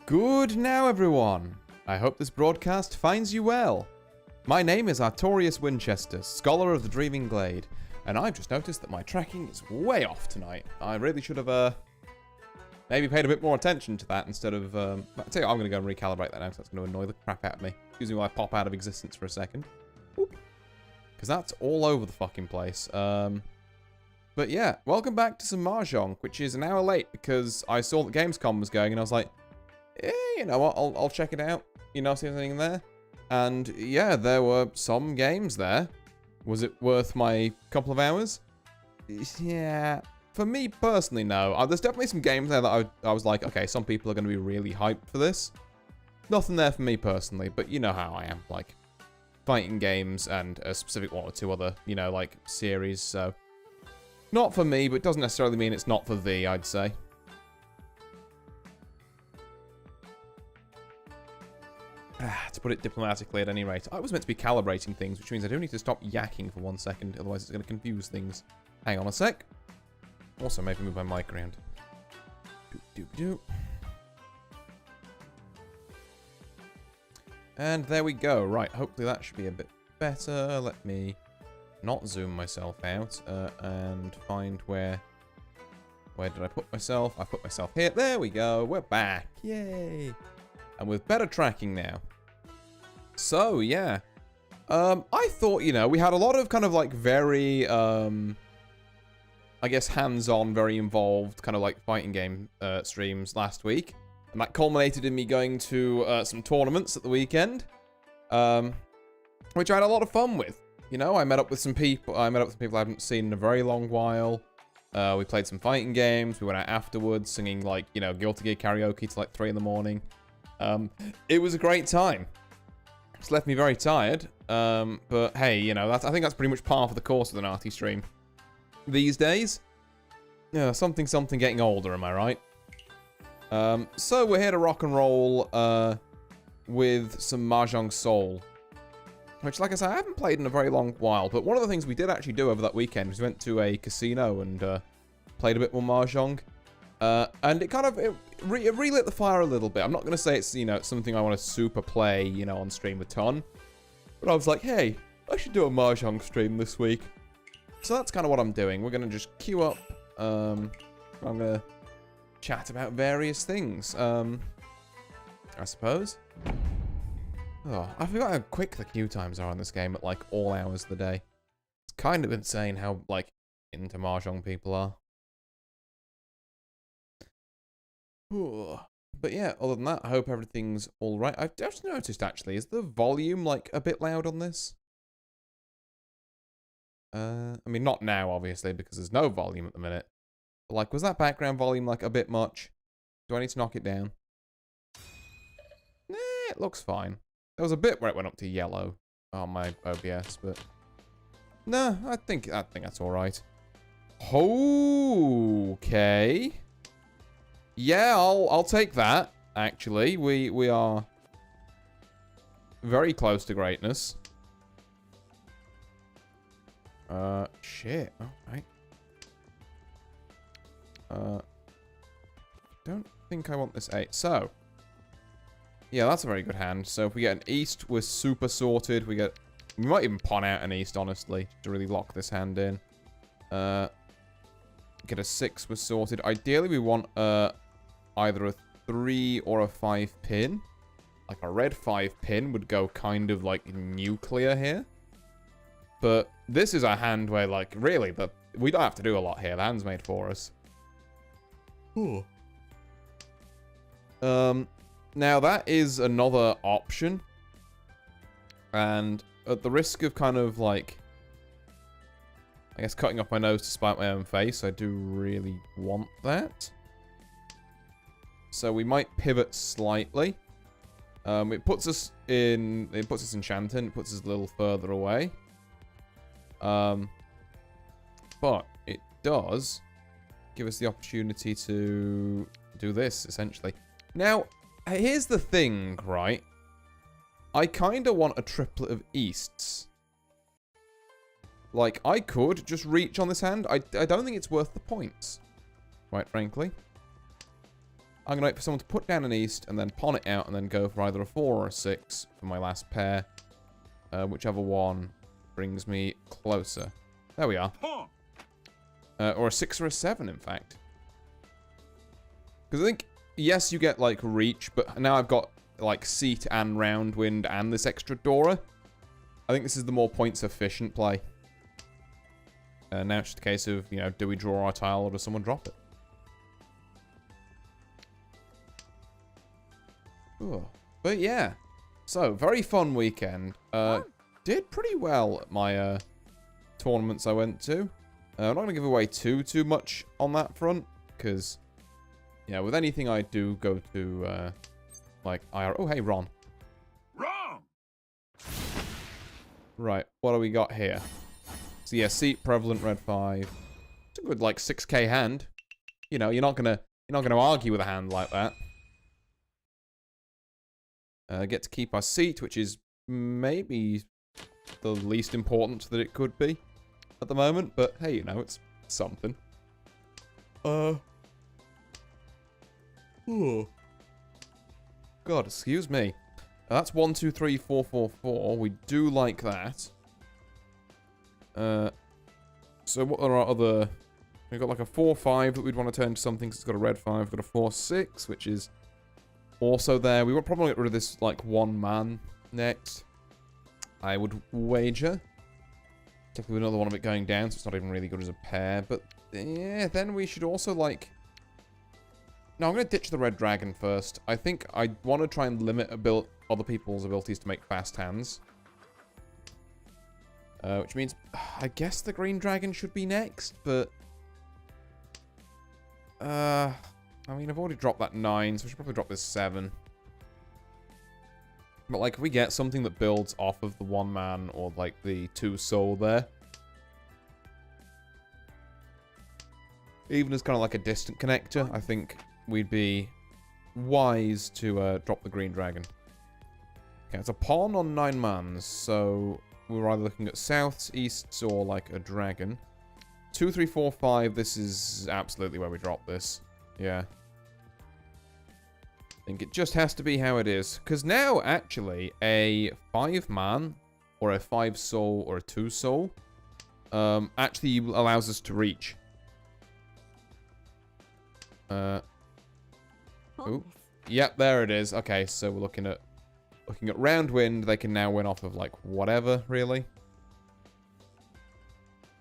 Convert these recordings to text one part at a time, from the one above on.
Good now, everyone. I hope this broadcast finds you well. My name is Artorius Winchester, Scholar of the Dreaming Glade, and I've just noticed that my tracking is way off tonight. I really should have, maybe paid a bit more attention to that instead of, I'll tell you what, I'm going to go and recalibrate that now, because that's going to annoy the crap out of me. Excuse me while I pop out of existence for a second. Because that's all over the fucking place. But yeah, welcome back to some Mahjong, which is an hour late because I saw that Gamescom was going and I was like, eh, you know what, I'll check it out, you know, see if there's anything there. And yeah, there were some games there. Was it worth my couple of hours? Yeah, for me personally, no. There's definitely some games there that I was like, okay, some people are going to be really hyped for this. Nothing there for me personally, but you know how I am, like, fighting games and a specific one or two other, you know, like, series, so... Not for me, but it doesn't necessarily mean it's not for thee, I'd say. To put it diplomatically, at any rate. I was meant to be calibrating things, which means I do need to stop yakking for 1 second, otherwise it's going to confuse things. Hang on a sec. Also, maybe move my mic around. Doop. And there we go. Right, hopefully that should be a bit better. Let me not zoom myself out and find where did I put myself? I put myself here. There we go. We're back. Yay. And with better tracking now. So, yeah. I thought, you know, we had a lot of kind of like very, I guess hands-on, very involved kind of like fighting game streams last week. And that culminated in me going to some tournaments at the weekend. Which I had a lot of fun with. You know, I met up with some people I haven't seen in a very long while. We played some fighting games. We went out afterwards singing, like, you know, Guilty Gear karaoke till like 3 in the morning. It was a great time. It's left me very tired. But hey, you know, I think that's pretty much par for the course of the Narty stream. These days. Yeah, something getting older, am I right? So we're here to rock and roll with some Mahjong Soul. Which, like I said, I haven't played in a very long while, but one of the things we did actually do over that weekend was we went to a casino and played a bit more Mahjong. And it kind of, it relit the fire a little bit. I'm not going to say it's, you know, something I want to super play, you know, on stream a ton. But I was like, hey, I should do a Mahjong stream this week. So that's kind of what I'm doing. We're going to just queue up. I'm going to chat about various things, I suppose. Oh, I forgot how quick the queue times are on this game at, like, all hours of the day. It's kind of insane how, like, into Mahjong people are. Ooh. But yeah, other than that, I hope everything's alright. I've just noticed, actually, is the volume, like, a bit loud on this? I mean, not now, obviously, because there's no volume at the minute. But, like, was that background volume, like, a bit much? Do I need to knock it down? Nah, it looks fine. There was a bit where it went up to yellow on my OBS, but no, I think that's all right. Okay. Yeah, I'll take that. Actually, we are very close to greatness. Shit. All right. Don't think I want this 8. So. Yeah, that's a very good hand. So if we get an east, we're super sorted. We might even pawn out an east, honestly, to really lock this hand in. Get a 6, we're sorted. Ideally, we want either a 3 or a 5 pin. Like a red 5 pin would go kind of like nuclear here. But this is a hand where, like, really, we don't have to do a lot here. The hand's made for us. Ooh. Now, that is another option. And at the risk of kind of, like, I guess cutting off my nose to spite my own face, I do really want that. So we might pivot slightly. It puts us in Shanton. It puts us a little further away. But it does give us the opportunity to do this, essentially. Now, here's the thing, right? I kind of want a triplet of easts. Like, I could just reach on this hand. I don't think it's worth the points, quite frankly. I'm going to wait for someone to put down an east and then pawn it out and then go for either a 4 or a 6 for my last pair. Whichever one brings me closer. There we are. Or a 6 or a 7, in fact. Because I think, yes, you get, like, reach, but now I've got, like, seat and round wind and this extra Dora. I think this is the more points-efficient play. Now it's just a case of, you know, do we draw our tile or does someone drop it? Ooh. But yeah. So, very fun weekend. Did pretty well at my tournaments I went to. I'm not going to give away too much on that front, because, yeah, with anything I do go to, like, oh, hey, Ron. Wrong! Right, what do we got here? So, yeah, seat, prevalent, red 5. It's a good, like, 6k hand. You know, you're not gonna argue with a hand like that. Get to keep our seat, which is maybe the least important that it could be at the moment, but hey, you know, it's something. Oh. God, excuse me. That's 1, 2, 3, 4, 4, 4. We do like that. So what are our other... We've got like a 4, 5 that we'd want to turn to something, 'cause it's got a red 5. We've got a 4, 6, which is also there. We would probably get rid of this, like, one man next. I would wager. Technically another one of it going down, so it's not even really good as a pair. But, yeah, then we should also, like... No, I'm going to ditch the red dragon first. I think I want to try and limit other people's abilities to make fast hands. Which means, I guess the green dragon should be next, but... I mean, I've already dropped that 9, so I should probably drop this 7. But, like, if we get something that builds off of the 1 man or, like, the 2 soul there, even as kind of like a distant connector, I think we'd be wise to drop the green dragon. Okay, it's a pawn on 9 mans, so we're either looking at souths, easts, or, like, a dragon. 2, 3, 4, 5, this is absolutely where we drop this. Yeah. I think it just has to be how it is. Because now, actually, a 5-man, or a 5-soul, or a 2-soul, actually allows us to reach. Oh. Yep, there it is. Okay, so we're looking at round wind. They can now win off of, like, whatever, really.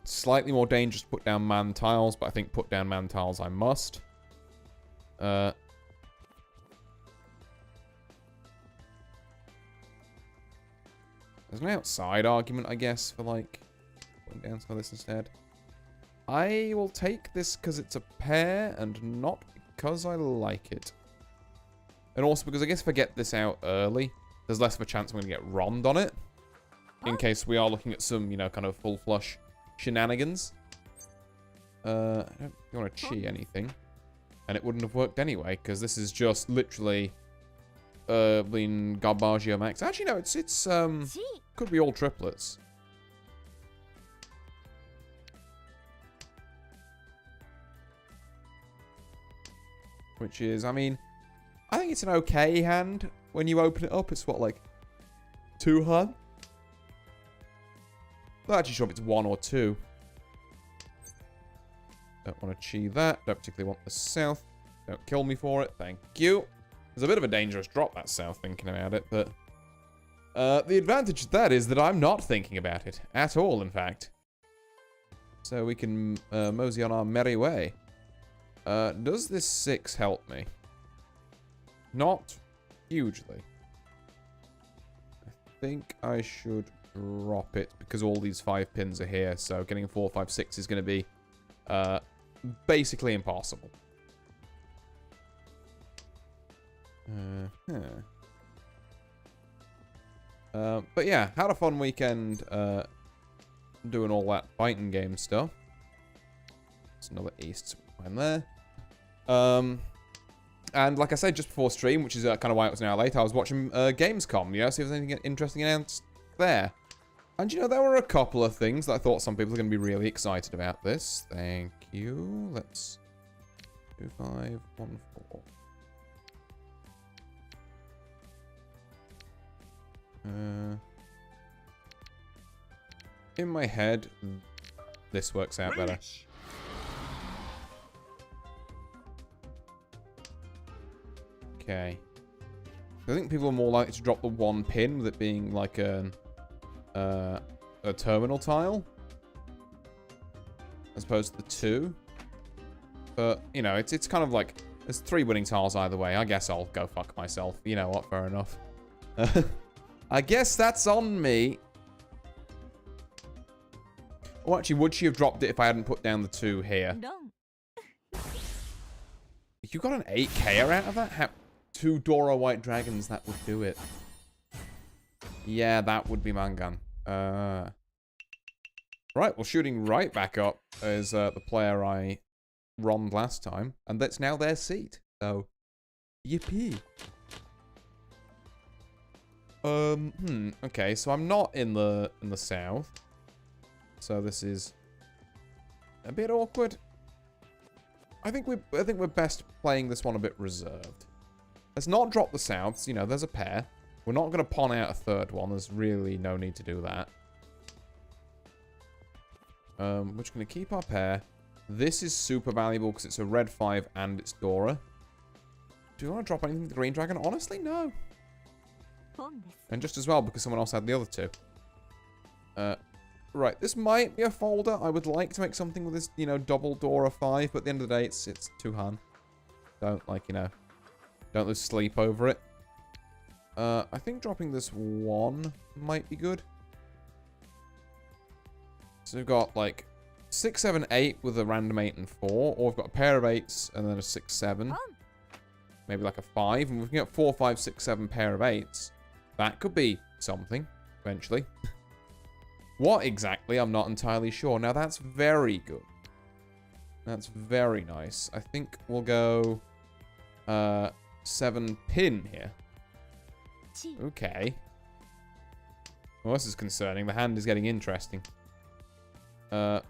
Slightly more dangerous to put down man tiles, but I think put down man tiles I must. There's an outside argument, I guess, for, like, putting down some of this instead. I will take this because it's a pair and not because I like it. And also because I guess if I get this out early, there's less of a chance I'm going to get rommed on it. In case we are looking at some, you know, kind of full flush shenanigans. I don't want to chi anything. And it wouldn't have worked anyway, because this is just literally been Garbaggio max. Actually, no, it's could be all triplets. Which is, I mean, I think it's an okay hand when you open it up. It's what, like, 2 hand? Not actually sure if it's 1 or 2. Don't want to chi that. Don't particularly want the south. Don't kill me for it. Thank you. It's a bit of a dangerous drop, that south, thinking about it, but... the advantage of that is that I'm not thinking about it. At all, in fact. So we can mosey on our merry way. Does this 6 help me? Not hugely. I think I should drop it because all these 5 pins are here, so getting a 4, 5, 6 is going to be basically impossible. But yeah, had a fun weekend doing all that fighting game stuff. There's another east behind there. And like I said just before stream, which is kind of why it was now late, I was watching Gamescom, you know, see if there's anything interesting announced there. And you know, there were a couple of things that I thought some people are going to be really excited about this. Thank you. Let's 2, 5, 1, 4. In my head, this works out better. Okay. I think people are more likely to drop the one pin with it being like a terminal tile as opposed to the two. But, you know, it's kind of like, there's 3 winning tiles either way. I guess I'll go fuck myself. You know what? Fair enough. I guess that's on me. Oh, actually, would she have dropped it if I hadn't put down the 2 here? No. If you got an 8K out of that, 2 Dora White Dragons, that would do it. Yeah, that would be Mangan. Right, well, shooting right back up is the player I rommed last time, and that's now their seat. So, yippee. Okay, so I'm not in the south. So this is a bit awkward. I think we're best playing this one a bit reserved. Let's not drop the souths. You know, there's a pair. We're not going to pawn out a 3rd one. There's really no need to do that. We're just going to keep our pair. This is super valuable because it's a red 5 and it's Dora. Do you want to drop anything to the green dragon? Honestly, no. And just as well because someone else had the other 2. Right, this might be a folder. I would like to make something with this, you know, double Dora 5, but at the end of the day, it's 2 Han. Don't, like, you know, don't lose sleep over it. I think dropping this 1 might be good. So we've got, like, 6, 7, 8 with a random 8 and 4, or we've got a pair of 8s and then a 6, 7. Maybe like a 5, and we can get 4, 5, 6, 7 pair of 8s. That could be something, eventually. What exactly, I'm not entirely sure. Now, that's very good. That's very nice. I think we'll go 7 pin here. Okay. Well, this is concerning. The hand is getting interesting. Sure.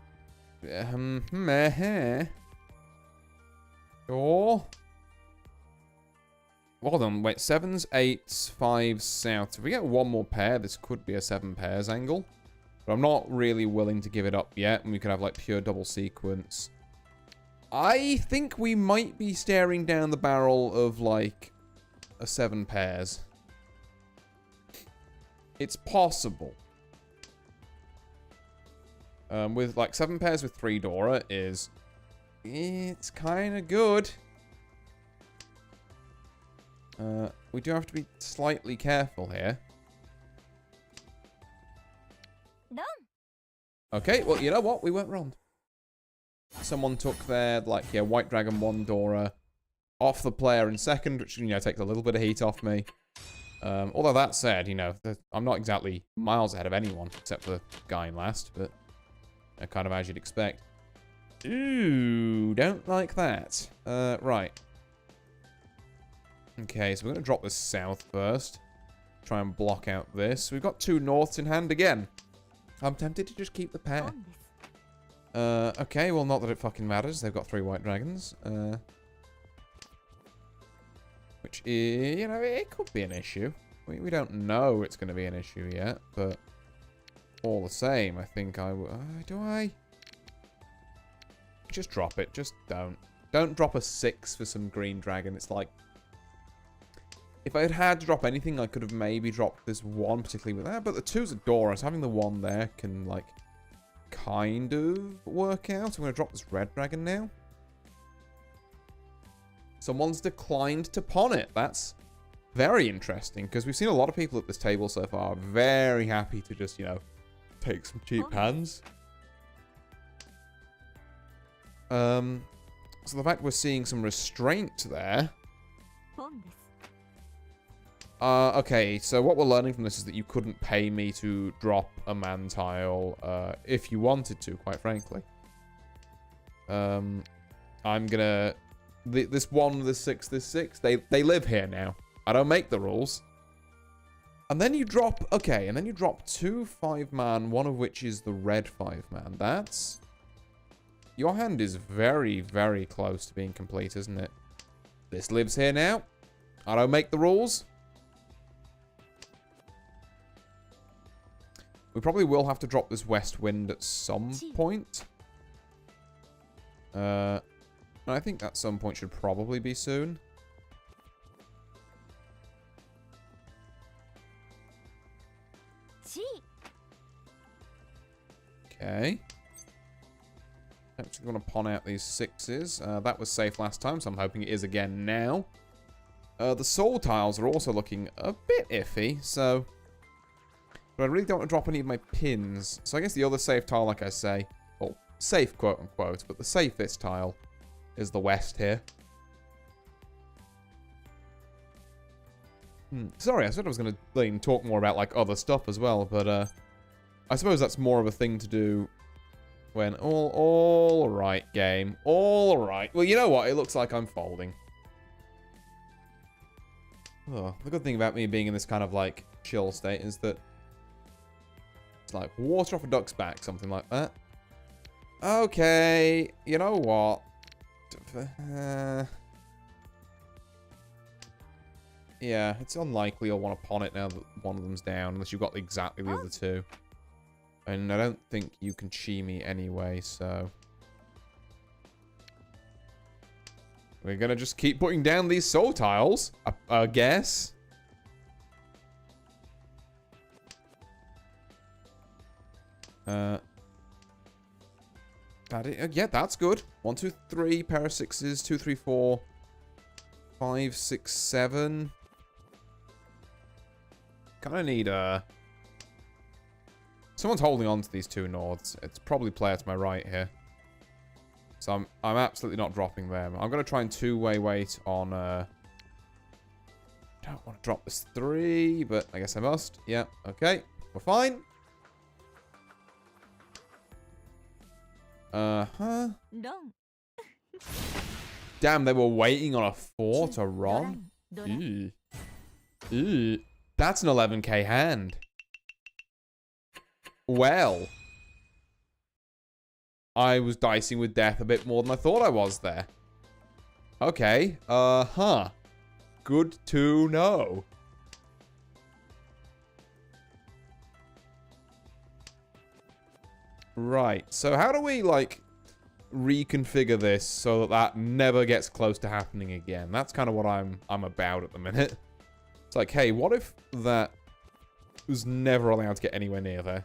Hold on, wait. 7s, 8s, 5s, south. If we get 1 more pair, this could be a 7 pairs angle. But I'm not really willing to give it up yet, and we could have, like, pure double sequence. I think we might be staring down the barrel of, like, a 7 pairs. It's possible. With, like, 7 pairs with 3 Dora is... It's kind of good. We do have to be slightly careful here. Done. Okay, well, you know what? We weren't wrong. Someone took their, like, yeah, White Dragon 1 Dora off the player in second, which, you know, takes a little bit of heat off me. Although that said, you know, I'm not exactly miles ahead of anyone, except for the guy in last, but kind of as you'd expect. Ooh, don't like that. Right. Okay, so we're going to drop this south first. Try and block out this. We've got 2 norths in hand again. I'm tempted to just keep the pair. Okay, well, not that it fucking matters. They've got 3 white dragons. Which, is, you know, it could be an issue. We don't know it's going to be an issue yet, but all the same, I think I will... do I? Just drop it. Just don't. Don't drop a 6 for some green dragon. It's like... If I had had to drop anything, I could have maybe dropped this 1, particularly with that. But the 2's a Dora, so having the 1 there can, like, kind of work out. I'm going to drop this red dragon now. Someone's declined to pawn it. That's very interesting, because we've seen a lot of people at this table so far very happy to just, you know, take some cheap hands. So the fact we're seeing some restraint there... okay, so what we're learning from this is that you couldn't pay me to drop a man tile if you wanted to, quite frankly. I'm gonna... This 1, this 6, this 6, they live here now. I don't make the rules. And then you drop... Okay, and then you drop 2 5-man, one of which is the red 5-man. That's... Your hand is very, very close to being complete, isn't it? This lives here now. I don't make the rules. We probably will have to drop this west wind at some point. And I think that some point should probably be soon. Okay. I'm just going to pawn out these 6s. That was safe last time, so I'm hoping it is again now. The soul tiles are also looking a bit iffy, so... But I really don't want to drop any of my pins. So I guess the other safe tile, like I say... Well, safe, quote-unquote, but the safest tile is the west here. Sorry, I said I was going to talk more about, like, other stuff as well, but, I suppose that's more of a thing to do when... All right, game. All right. Well, you know what? It looks like I'm folding. Oh, the good thing about me being in this kind of, like, chill state is that it's like water off a duck's back, something like that. Okay, you know what? Yeah, it's unlikely you'll want to pawn it now that one of them's down, unless you've got exactly the other two. And I don't think you can chi me anyway, so... We're gonna just keep putting down these soul tiles, I guess. Yeah, that's good. 1, 2, 3, pair of 6s, 2, 3, 4, 5, 6, 7. Kinda need someone's holding on to these two norths. It's probably player to my right here. So I'm absolutely not dropping them. I'm gonna try and two-way wait on I don't want to drop this 3, but I guess I must. Yeah, okay. We're fine. Uh-huh. Damn, they were waiting on a 4 to run. Ew. Ew. That's an 11k hand. Well. I was dicing with death a bit more than I thought I was there. Okay. Uh-huh. Good to know. Right. So how do we, like, reconfigure this so that that never gets close to happening again? That's kind of what I'm about at the minute. It's like, hey, what if that was never allowed to get anywhere near there?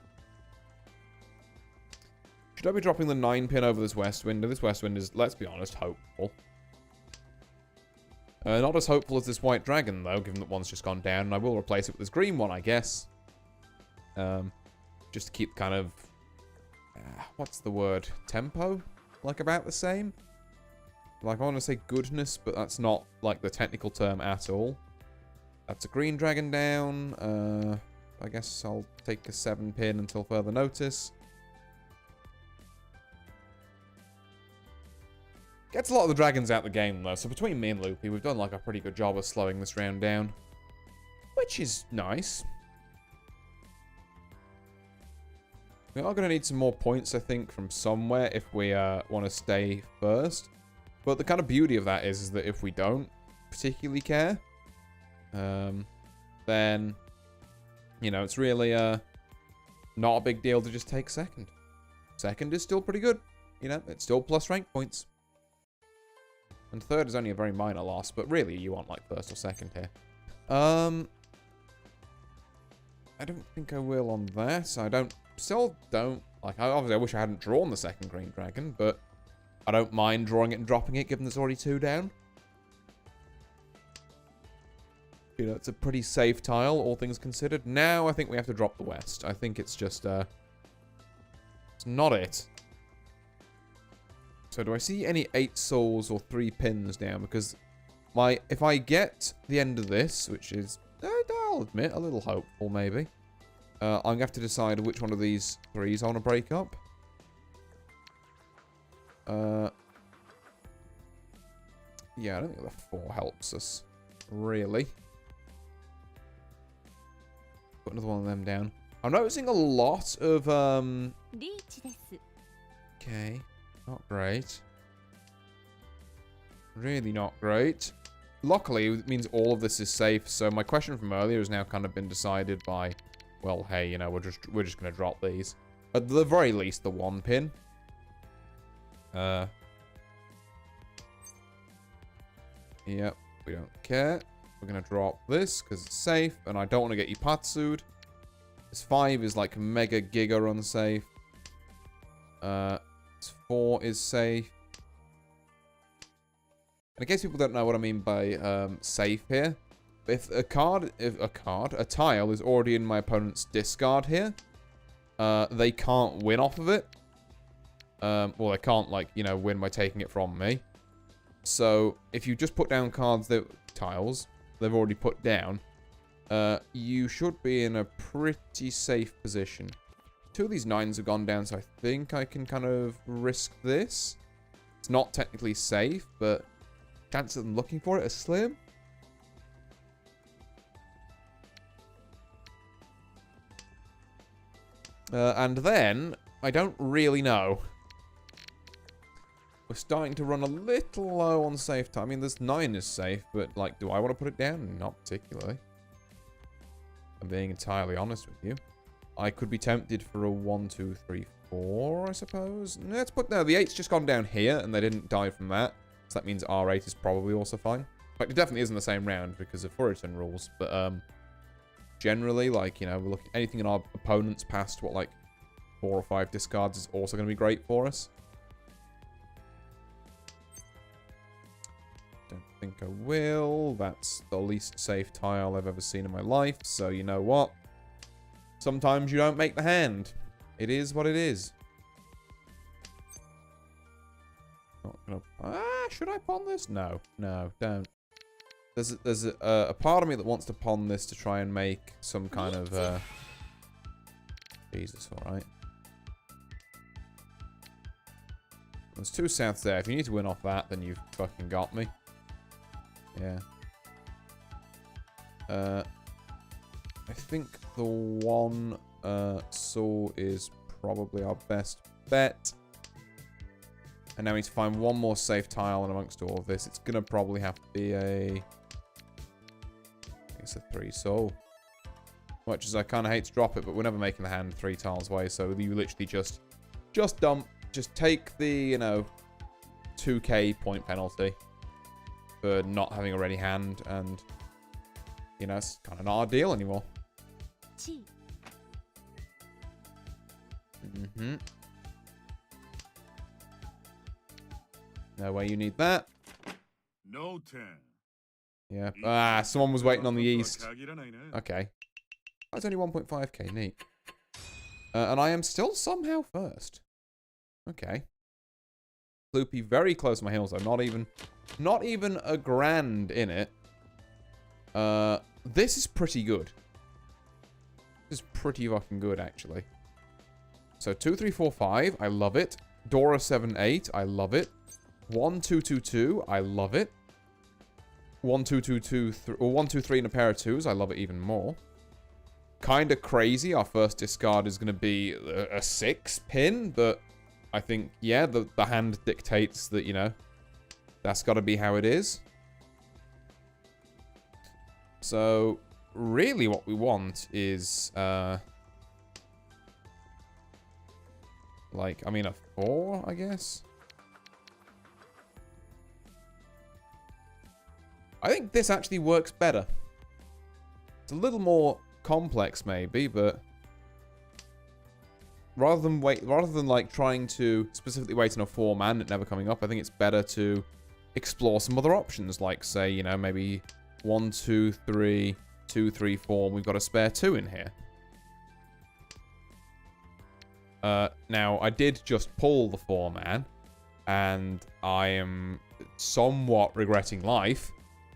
Should I be dropping the 9 pin over this west wind? This west wind is, let's be honest, hopeful. Not as hopeful as this white dragon, though, given that one's just gone down. And I will replace it with this green one, I guess. Just to keep kind of... what's the word? Tempo? Like, about the same? Like, I want to say goodness, but that's not, like, the technical term at all. That's a green dragon down. I guess I'll take a 7 pin until further notice. Gets a lot of the dragons out the game, though. So between me and Loopy, we've done, like, a pretty good job of slowing this round down. Which is nice. We are going to need some more points, I think, from somewhere if we want to stay first. But the kind of beauty of that is that if we don't particularly care, then, you know, it's really not a big deal to just take second. Second is still pretty good. You know, it's still plus rank points. And third is only a very minor loss, but really you want, like, first or second here. I don't think I will on that. I still don't, like, obviously I wish I hadn't drawn the second green dragon, but I don't mind drawing it and dropping it, given there's already 2 down. You know, it's a pretty safe tile, all things considered. Now I think we have to drop the west. I think it's just, it's not it. So do I see any 8 souls or 3 pins down? Because if I get the end of this, which is, I'll admit, a little hopeful maybe. I'm going to have to decide which one of these 3s I want to break up. Yeah, I don't think the 4 helps us, really. Put another one of them down. I'm noticing a lot of, okay. Not great. Really not great. Luckily, it means all of this is safe, so my question from earlier has now kind of been decided by well, hey, you know, we're just gonna drop these. At the very least, the 1 pin. Yep, we don't care. We're gonna drop this because it's safe, and I don't want to get you patsued. This 5 is like mega giga unsafe. This 4 is safe. And in case people don't know what I mean by safe here, if a tile is already in my opponent's discard here, they can't win off of it. Well, they can't, like, you know, win by taking it from me. So, if you just put down tiles they've already put down, you should be in a pretty safe position. 2 of these 9s have gone down, so I think I can kind of risk this. It's not technically safe, but chances of them looking for it are slim. And then, I don't really know. We're starting to run a little low on safe time. I mean, this 9 is safe, but, like, do I want to put it down? Not particularly. I'm being entirely honest with you. I could be tempted for a 1, 2, 3, 4, I suppose. Let's put... No, the 8's just gone down here, and they didn't die from that. So that means R8 is probably also fine. In fact, it definitely isn't the same round because of Fullerton rules, but, generally, like, you know, we're looking... Anything in our opponent's past, what, like, 4 or 5 discards is also going to be great for us. Don't think I will. That's the least safe tile I've ever seen in my life, so you know what? Sometimes you don't make the hand. It is what it is. Not gonna... should I pawn this? No, no, don't. There's a part of me that wants to pawn this to try and make some kind of Jesus, alright. There's 2 souths there. If you need to win off that, then you've fucking got me. Yeah. I think the 1 saw is probably our best bet. And now we need to find 1 more safe tile, and amongst all of this, it's gonna probably have to be a... I think it's a 3 saw. Much as I kind of hate to drop it, but we're never making the hand 3 tiles away, so you literally just dump, just take the, you know, 2k point penalty for not having a ready hand, and, you know, it's kind of not our deal anymore. Mm-hmm. No way you need that. No 10. Yeah. Ah, someone was waiting on the east. Okay. That's only 1.5k, neat. And I am still somehow first. Okay. Loopy very close to my heels though. Not even a grand in it. This is pretty good. This is pretty fucking good, actually. So 2, 3, 4, 5. I love it. Dora 7, 8. I love it. 1, 2, 2, 2. I love it. 1, 2, 2, 2, 3, or 1, 2, 3 and a pair of 2s. I love it even more. Kinda crazy. Our first discard is going to be a 6 pin, but I think, yeah, the hand dictates that, you know, that's got to be how it is. So, really what we want is, like, I mean, a 4, I guess? I think this actually works better. It's a little more complex, maybe, but rather than like trying to specifically wait on a 4-man and it never coming up, I think it's better to explore some other options, like, say, you know, maybe 1, 2, 3, 2, 3, 4, and we've got a spare 2 in here. Now, I did just pull the 4-man, and I am somewhat regretting life.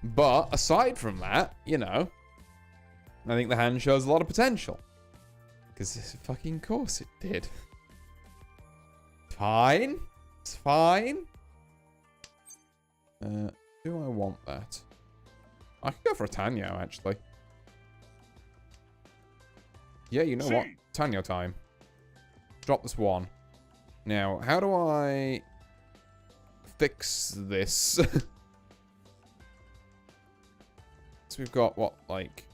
But aside from that, you know, I think the hand shows a lot of potential. Because fucking course it did. Fine. It's fine. Do I want that? I could go for a Tanyo, actually. Yeah, you know what? Tanyo time. Drop this 1. Now, how do I fix this? So we've got, what, like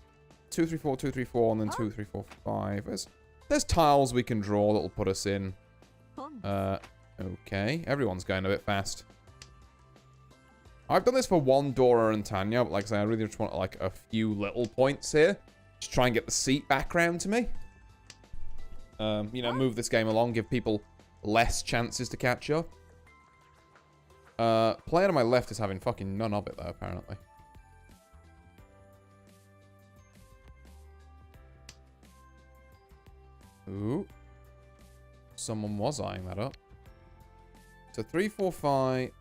2, 3, 4, 2, 3, 4, and then 2, 3, 4, 5. There's tiles we can draw that'll put us in. Okay. Everyone's going a bit fast. I've done this for one Dora and Tanya, but like I say, I really just want like a few little points here. Just try and get the seat back round to me. You know, move this game along, give people less chances to catch up. Player to my left is having fucking none of it though, apparently. Ooh. Someone was eyeing that up. So 3, 4, 5.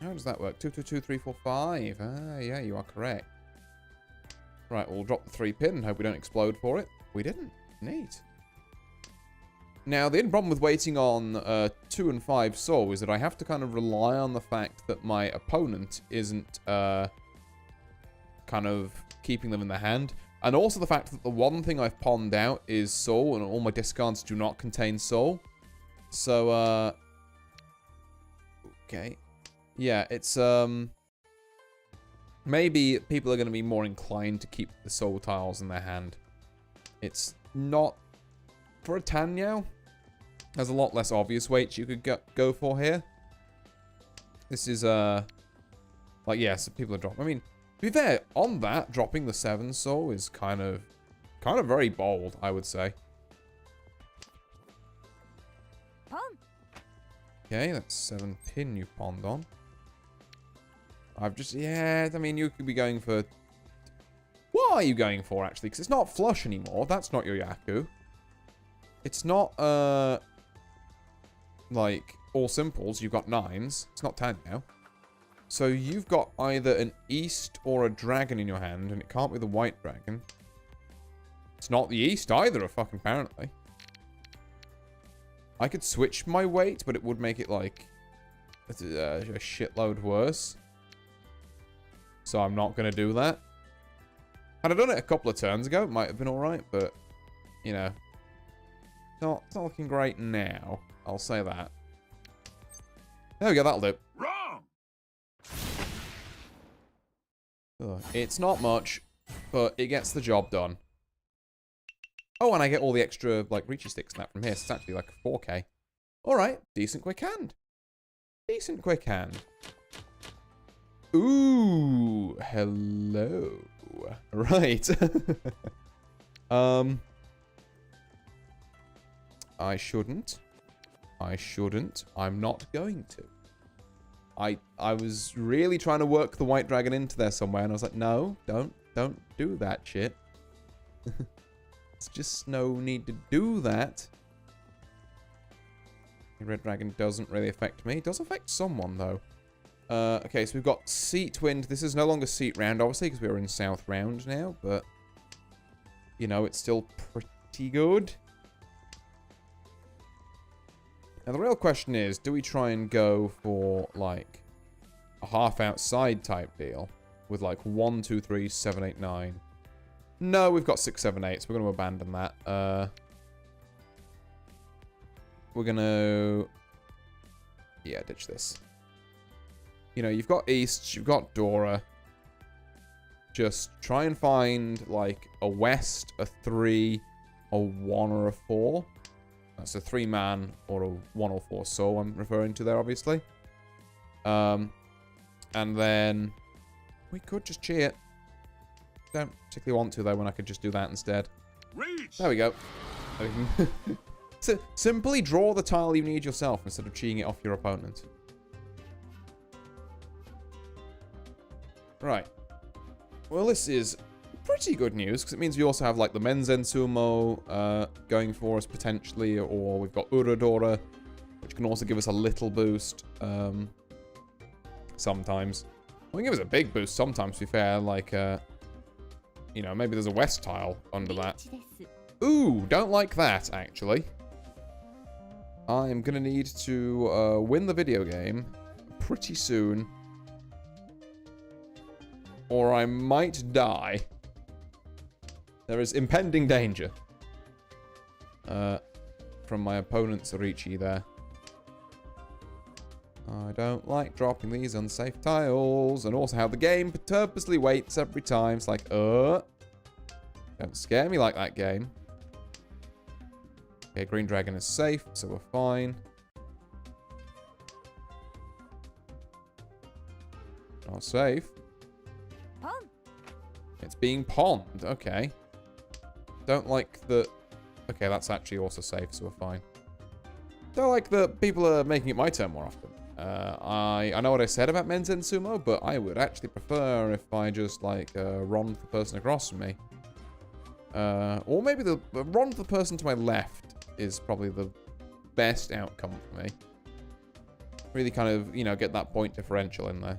How does that work? 2, 2, 2, 3, 4, 5. Ah, yeah, you are correct. Right, we'll drop the 3 pin and hope we don't explode for it. We didn't. Neat. Now, the only problem with waiting on 2 and 5 soul is that I have to kind of rely on the fact that my opponent isn't kind of keeping them in the hand. And also the fact that the one thing I've pawned out is soul, and all my discards do not contain soul. So, okay. Yeah, it's, maybe people are going to be more inclined to keep the soul tiles in their hand. It's not... For a Tanyao, there's a lot less obvious weights you could go for here. This is, like, yeah, so people are dropping. I mean, to be fair, on that, dropping the 7 soul is kind of very bold, I would say. Okay, that's 7 pin you pawned on. I've just, yeah, I mean, you could be going for... What are you going for, actually? Because it's not flush anymore. That's not your Yaku. It's not, like, all simples. You've got 9s. It's not 10 now. So you've got either an East or a dragon in your hand, and it can't be the white dragon. It's not the East either, fucking apparently. I could switch my weight, but it would make it, like, a shitload worse. So I'm not going to do that. Had I done it a couple of turns ago, it might have been alright, but, you know. It's not looking great now. I'll say that. There we go, that'll do. Wrong. Ugh, it's not much, but it gets the job done. Oh, and I get all the extra, like, reachy sticks and that from here, so it's actually like 4K. Alright, decent quick hand. Decent quick hand. Ooh, hello. Right. I shouldn't. I'm not going to. I was really trying to work the white dragon into there somewhere, and I was like, no, don't do that shit. There's just no need to do that. The red dragon doesn't really affect me. It does affect someone, though. Okay, so we've got seat wind. This is no longer seat round, obviously, because we're in south round now, but, you know, it's still pretty good. Now, the real question is, do we try and go for, like, a half outside type deal with, like, 1, 2, 3, 7, 8, 9? No, we've got 6, 7, 8, so we're going to abandon that. We're going to... Yeah, ditch this. You know, you've got East, you've got Dora. Just try and find, like, a West, a 3, a 1, or a 4. That's a 3-man or a 1 or 4 soul I'm referring to there, obviously. And then we could just cheat. Don't particularly want to, though, when I could just do that instead. Reach. There we go. So simply draw the tile you need yourself instead of cheating it off your opponent. Right. Well, this is pretty good news, because it means we also have, like, the Menzen Sumo going for us, potentially, or we've got Uradora, which can also give us a little boost, sometimes. Well, it can give us a big boost sometimes, to be fair, like, you know, maybe there's a West tile under that. Ooh, don't like that, actually. I'm gonna need to win the video game pretty soon, or I might die. There is impending danger from my opponent's Riichi there. I don't like dropping these unsafe tiles, and also how the game purposely waits every time. It's like, Don't scare me like that game. Okay, green dragon is safe, so we're fine. Not safe. Pong. It's being pawned. Okay. Don't like the... Okay, that's actually also safe, so we're fine. Don't like that people are making it my turn more often. I know what I said about men's end sumo, but I would actually prefer if I just, like, run with the person across from me. Or maybe the run with the person to my left is probably the best outcome for me. Really kind of, you know, get that point differential in there.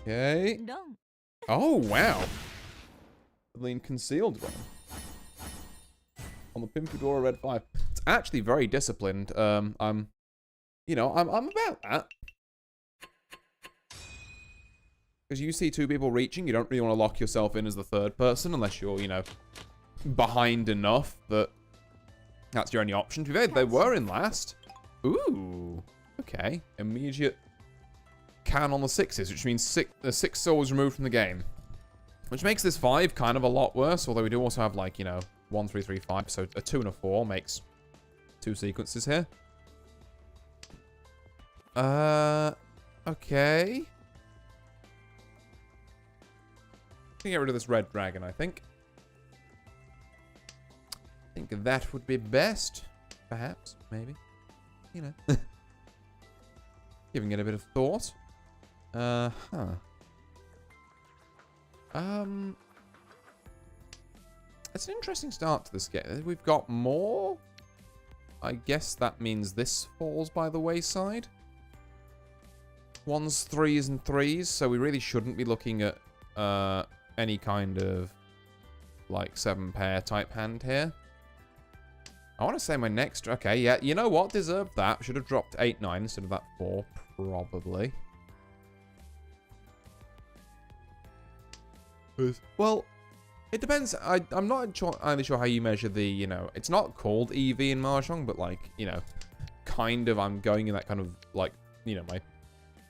Okay. Dong. Oh, wow. Lean concealed one. On the Pimpudora Red 5. It's actually very disciplined. I'm about that. Because you see two people reaching, you don't really want to lock yourself in as the third person unless you're, you know, behind enough that that's your only option. To be fair, they were in last. Ooh. Okay. Immediate can on the 6s, which means 6 souls removed from the game. Which makes this 5 kind of a lot worse, although we do also have, like, you know, 1, 3, 3, 5. So a 2 and a 4 makes 2 sequences here. Okay. Get rid of this red dragon, I think. I think that would be best. Perhaps. Maybe. You know. Giving it a bit of thought. It's an interesting start to this game. We've got more. I guess that means this falls by the wayside. 1s, 3s, and 3s. So we really shouldn't be looking at any kind of like 7-pair type hand here. I want to say my next... Okay, yeah. You know what? Deserved that. Should have dropped 8, 9 instead of that 4. Probably. Well, it depends. I'm not entirely sure how you measure the, you know... It's not called EV in Mahjong, but like, you know... Kind of, I'm going in that kind of, like, you know,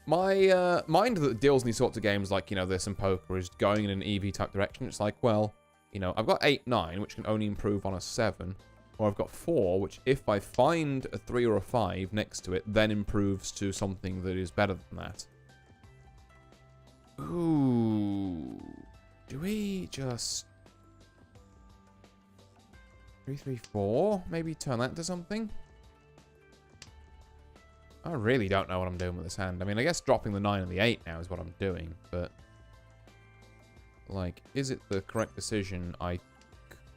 my mind that deals in these sorts of games like, you know, this and poker is going in an EV type direction. It's like, well, you know, I've got 8, 9, which can only improve on a 7. Or I've got 4, which if I find a 3 or a 5 next to it, then improves to something that is better than that. Ooh. Do we just... 3, 3, 4? Maybe turn that into something? I really don't know what I'm doing with this hand. I mean, I guess dropping the 9 and the 8 now is what I'm doing, but... Like, is it the correct decision? I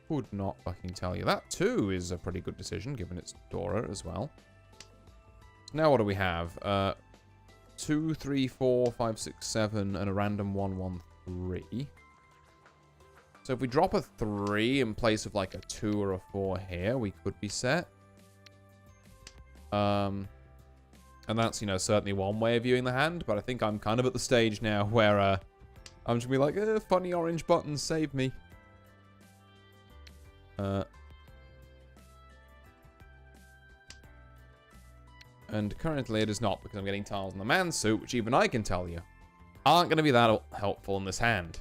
could not fucking tell you. That, too, is a pretty good decision, given it's Dora as well. Now what do we have? 2, 3, 4, 5, 6, 7, and a random 1, 1, 3. So if we drop a 3 in place of, like, a 2 or a 4 here, we could be set. And that's, you know, certainly one way of viewing the hand, but I think I'm kind of at the stage now where I'm just going to be like, funny orange buttons, save me. And currently it is not, because I'm getting tiles in the man suit, which even I can tell you aren't going to be that helpful in this hand.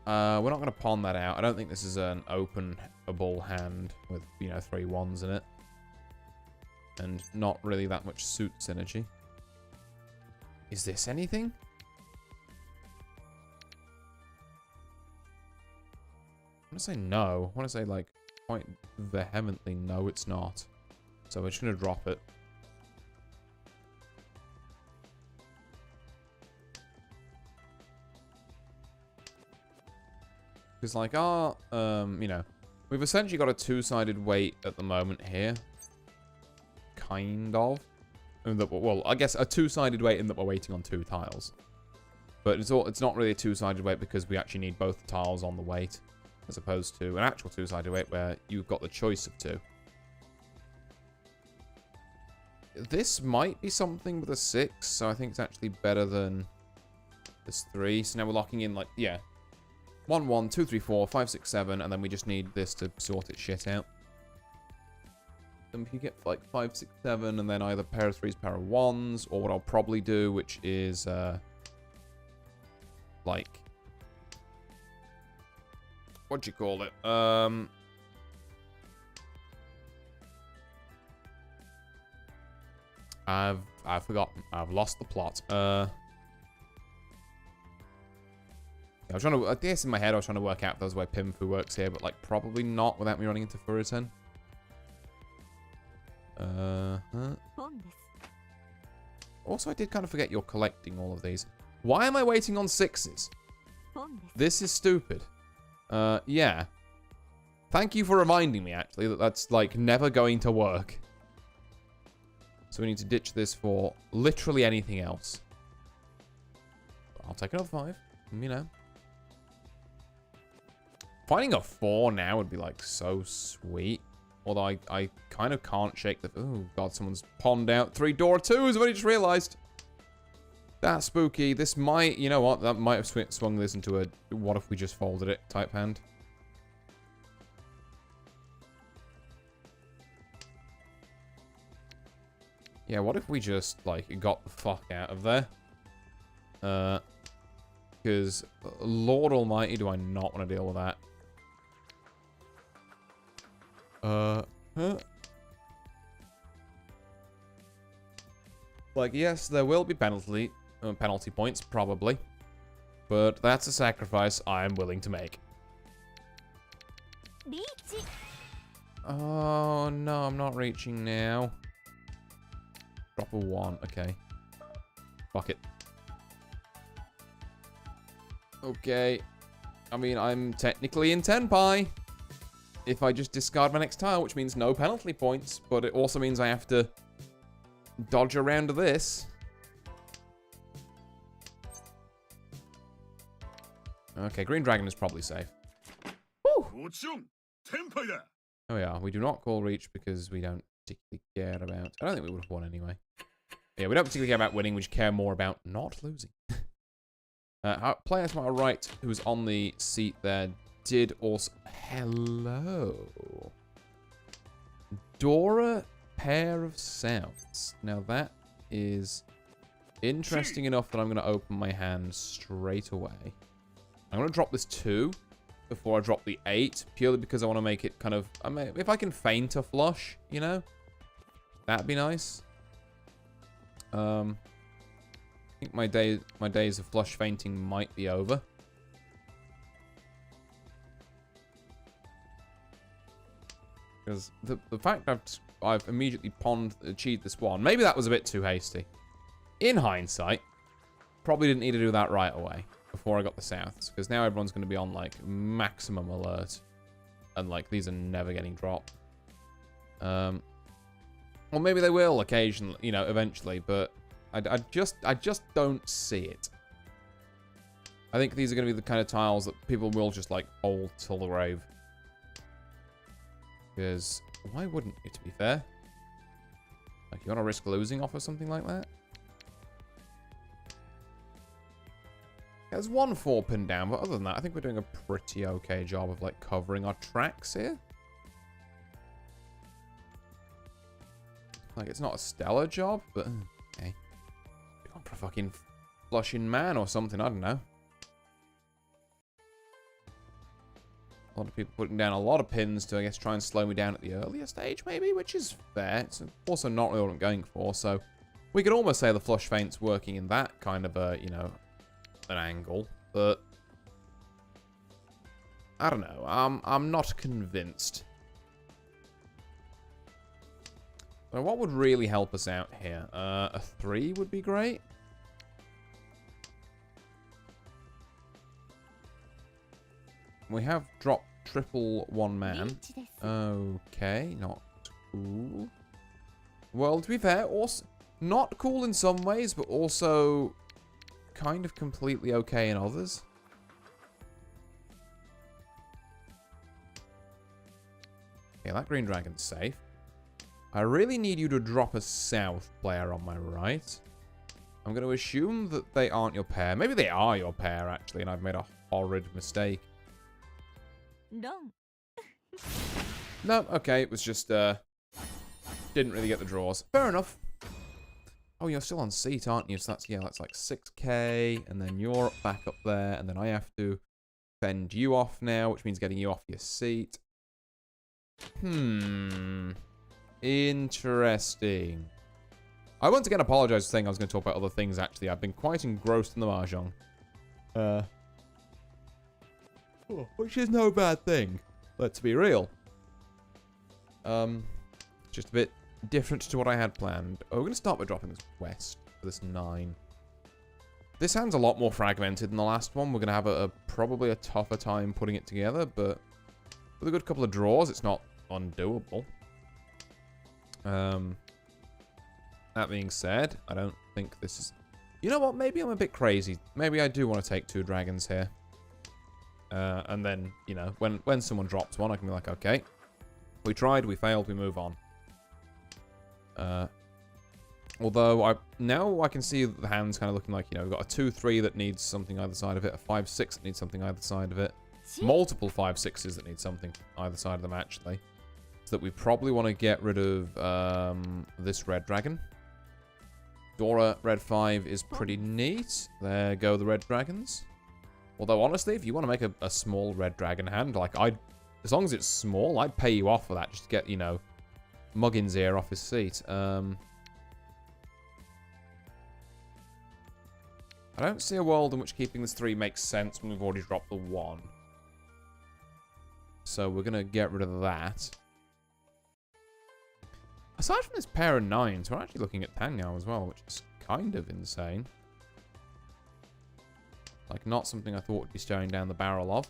We're not going to pawn that out. I don't think this is an openable hand with, you know, 3 1s in it. And not really that much suit synergy. Is this anything? I want to say no. I want to say, like, quite vehemently no, it's not. So we're just going to drop it. Because, like, our, you know, we've essentially got a 2-sided weight at the moment here. Kind of. Well, I guess a 2-sided weight in that we're waiting on 2 tiles. But it's not really a 2-sided weight because we actually need both tiles on the weight. As opposed to an actual 2-sided weight where you've got the choice of 2. This might be something with a 6, so I think it's actually better than this 3. So now we're locking in, like, yeah. 1, 1, 2, 3, 4, 5, 6, 7, and then we just need this to sort its shit out. Then we can get, like, 5, 6, 7, and then either pair of 3s, pair of 1s, or what I'll probably do, which is, like, what do you call it? I've forgotten. I've lost the plot. I was trying to, I guess in my head I was trying to work out if there's a way Pimfu works here, but like probably not without me running into Furuton. Also, I did kind of forget you're collecting all of these. Why am I waiting on 6s? This is stupid. Yeah. Thank you for reminding me, actually, that that's, like, never going to work. So we need to ditch this for literally anything else. I'll take another 5, you know. Finding a 4 now would be, like, so sweet. Although I kind of can't shake the... Oh, God, someone's ponned out 3 door 2s. I've only just realized. That's spooky. This might... You know what? That might have swung this into a what if we just folded it type hand. Yeah, what if we just, like, got the fuck out of there? Because, Lord Almighty, do I not want to deal with that. Like, yes, there will be penalty points, probably. But that's a sacrifice I'm willing to make. Oh, no, I'm not reaching now. Drop a 1, okay. Fuck it. Okay. I mean, I'm technically in 10 pi. If I just discard my next tile, which means no penalty points, but it also means I have to dodge around this. Okay, Green Dragon is probably safe. Woo! Oh yeah, we do not call Reach because we don't particularly care about... I don't think we would have won anyway. Yeah, we don't particularly care about winning, we just care more about not losing. Player to my right, who was on the seat there, did also... Hello. Dora Pair of Sounds. Now that is interesting enough that I'm going to open my hand straight away. I'm going to drop this 2 before I drop the 8, purely because I want to make it kind of... I mean, if I can feint a flush, you know? That'd be nice. I think my days of flush fainting might be over. Because the fact I've immediately achieved this 1, maybe that was a bit too hasty. In hindsight, probably didn't need to do that right away before I got the Souths, because now everyone's going to be on like maximum alert, and like these are never getting dropped. Well, maybe they will occasionally, you know, eventually, but I just don't see it. I think these are going to be the kind of tiles that people will just like hold till the grave. Because why wouldn't you, to be fair? Like, you want to risk losing off of something like that? There's 1 4 pinned down, but other than that, I think we're doing a pretty okay job of, like, covering our tracks here. Like, it's not a stellar job, but... Okay. We're going for a fucking flushing man or something, I don't know. A lot of people putting down a lot of pins to, I guess, try and slow me down at the earlier stage, maybe, which is fair. It's also not really what I'm going for, so... We could almost say the flush feint's working in that kind of a, you know... an angle, but I don't know. I'm not convinced. So what would really help us out here? A 3 would be great. We have dropped triple 1 man. Okay, not cool. Well, to be fair, also not cool in some ways, but also kind of completely okay in others. Okay, that Green Dragon's safe. I really need you to drop a South player on my right. I'm going to assume that they aren't your pair. Maybe they are your pair, actually, and I've made a horrid mistake. No. No, okay, it was just, didn't really get the draws. Fair enough. Oh, you're still on seat, aren't you? So that's, yeah, that's like 6k, and then you're back up there, and then I have to fend you off now, which means getting you off your seat. Interesting. I once again apologize for saying I was going to talk about other things, actually. I've been quite engrossed in the Mahjong. Which is no bad thing. Let's be real. Just a bit different to what I had planned. Oh, we're going to start by dropping this west for this 9. This hand's a lot more fragmented than the last one. We're going to have probably a tougher time putting it together, but with a good couple of draws, it's not undoable. That being said, I don't think this is... You know what? Maybe I'm a bit crazy. Maybe I do want to take 2 dragons here. And then, you know, when someone drops one, I can be like, okay, we tried, we failed, we move on. Although, now I can see that the hand's kind of looking like, you know, we've got a 2-3 that needs something either side of it, a 5-6 that needs something either side of it, multiple 5-6s that need something either side of them, actually. So that we probably want to get rid of this red dragon. Dora red 5 is pretty neat. There go the red dragons. Although, honestly, if you want to make a small red dragon hand, like, as long as it's small, I'd pay you off for that just to get, you know, Muggin's ear off his seat. I don't see a world in which keeping this 3 makes sense when we've already dropped the 1. So we're going to get rid of that. Aside from this pair of 9s, we're actually looking at Tanyao as well, which is kind of insane. Like, not something I thought would be staring down the barrel of.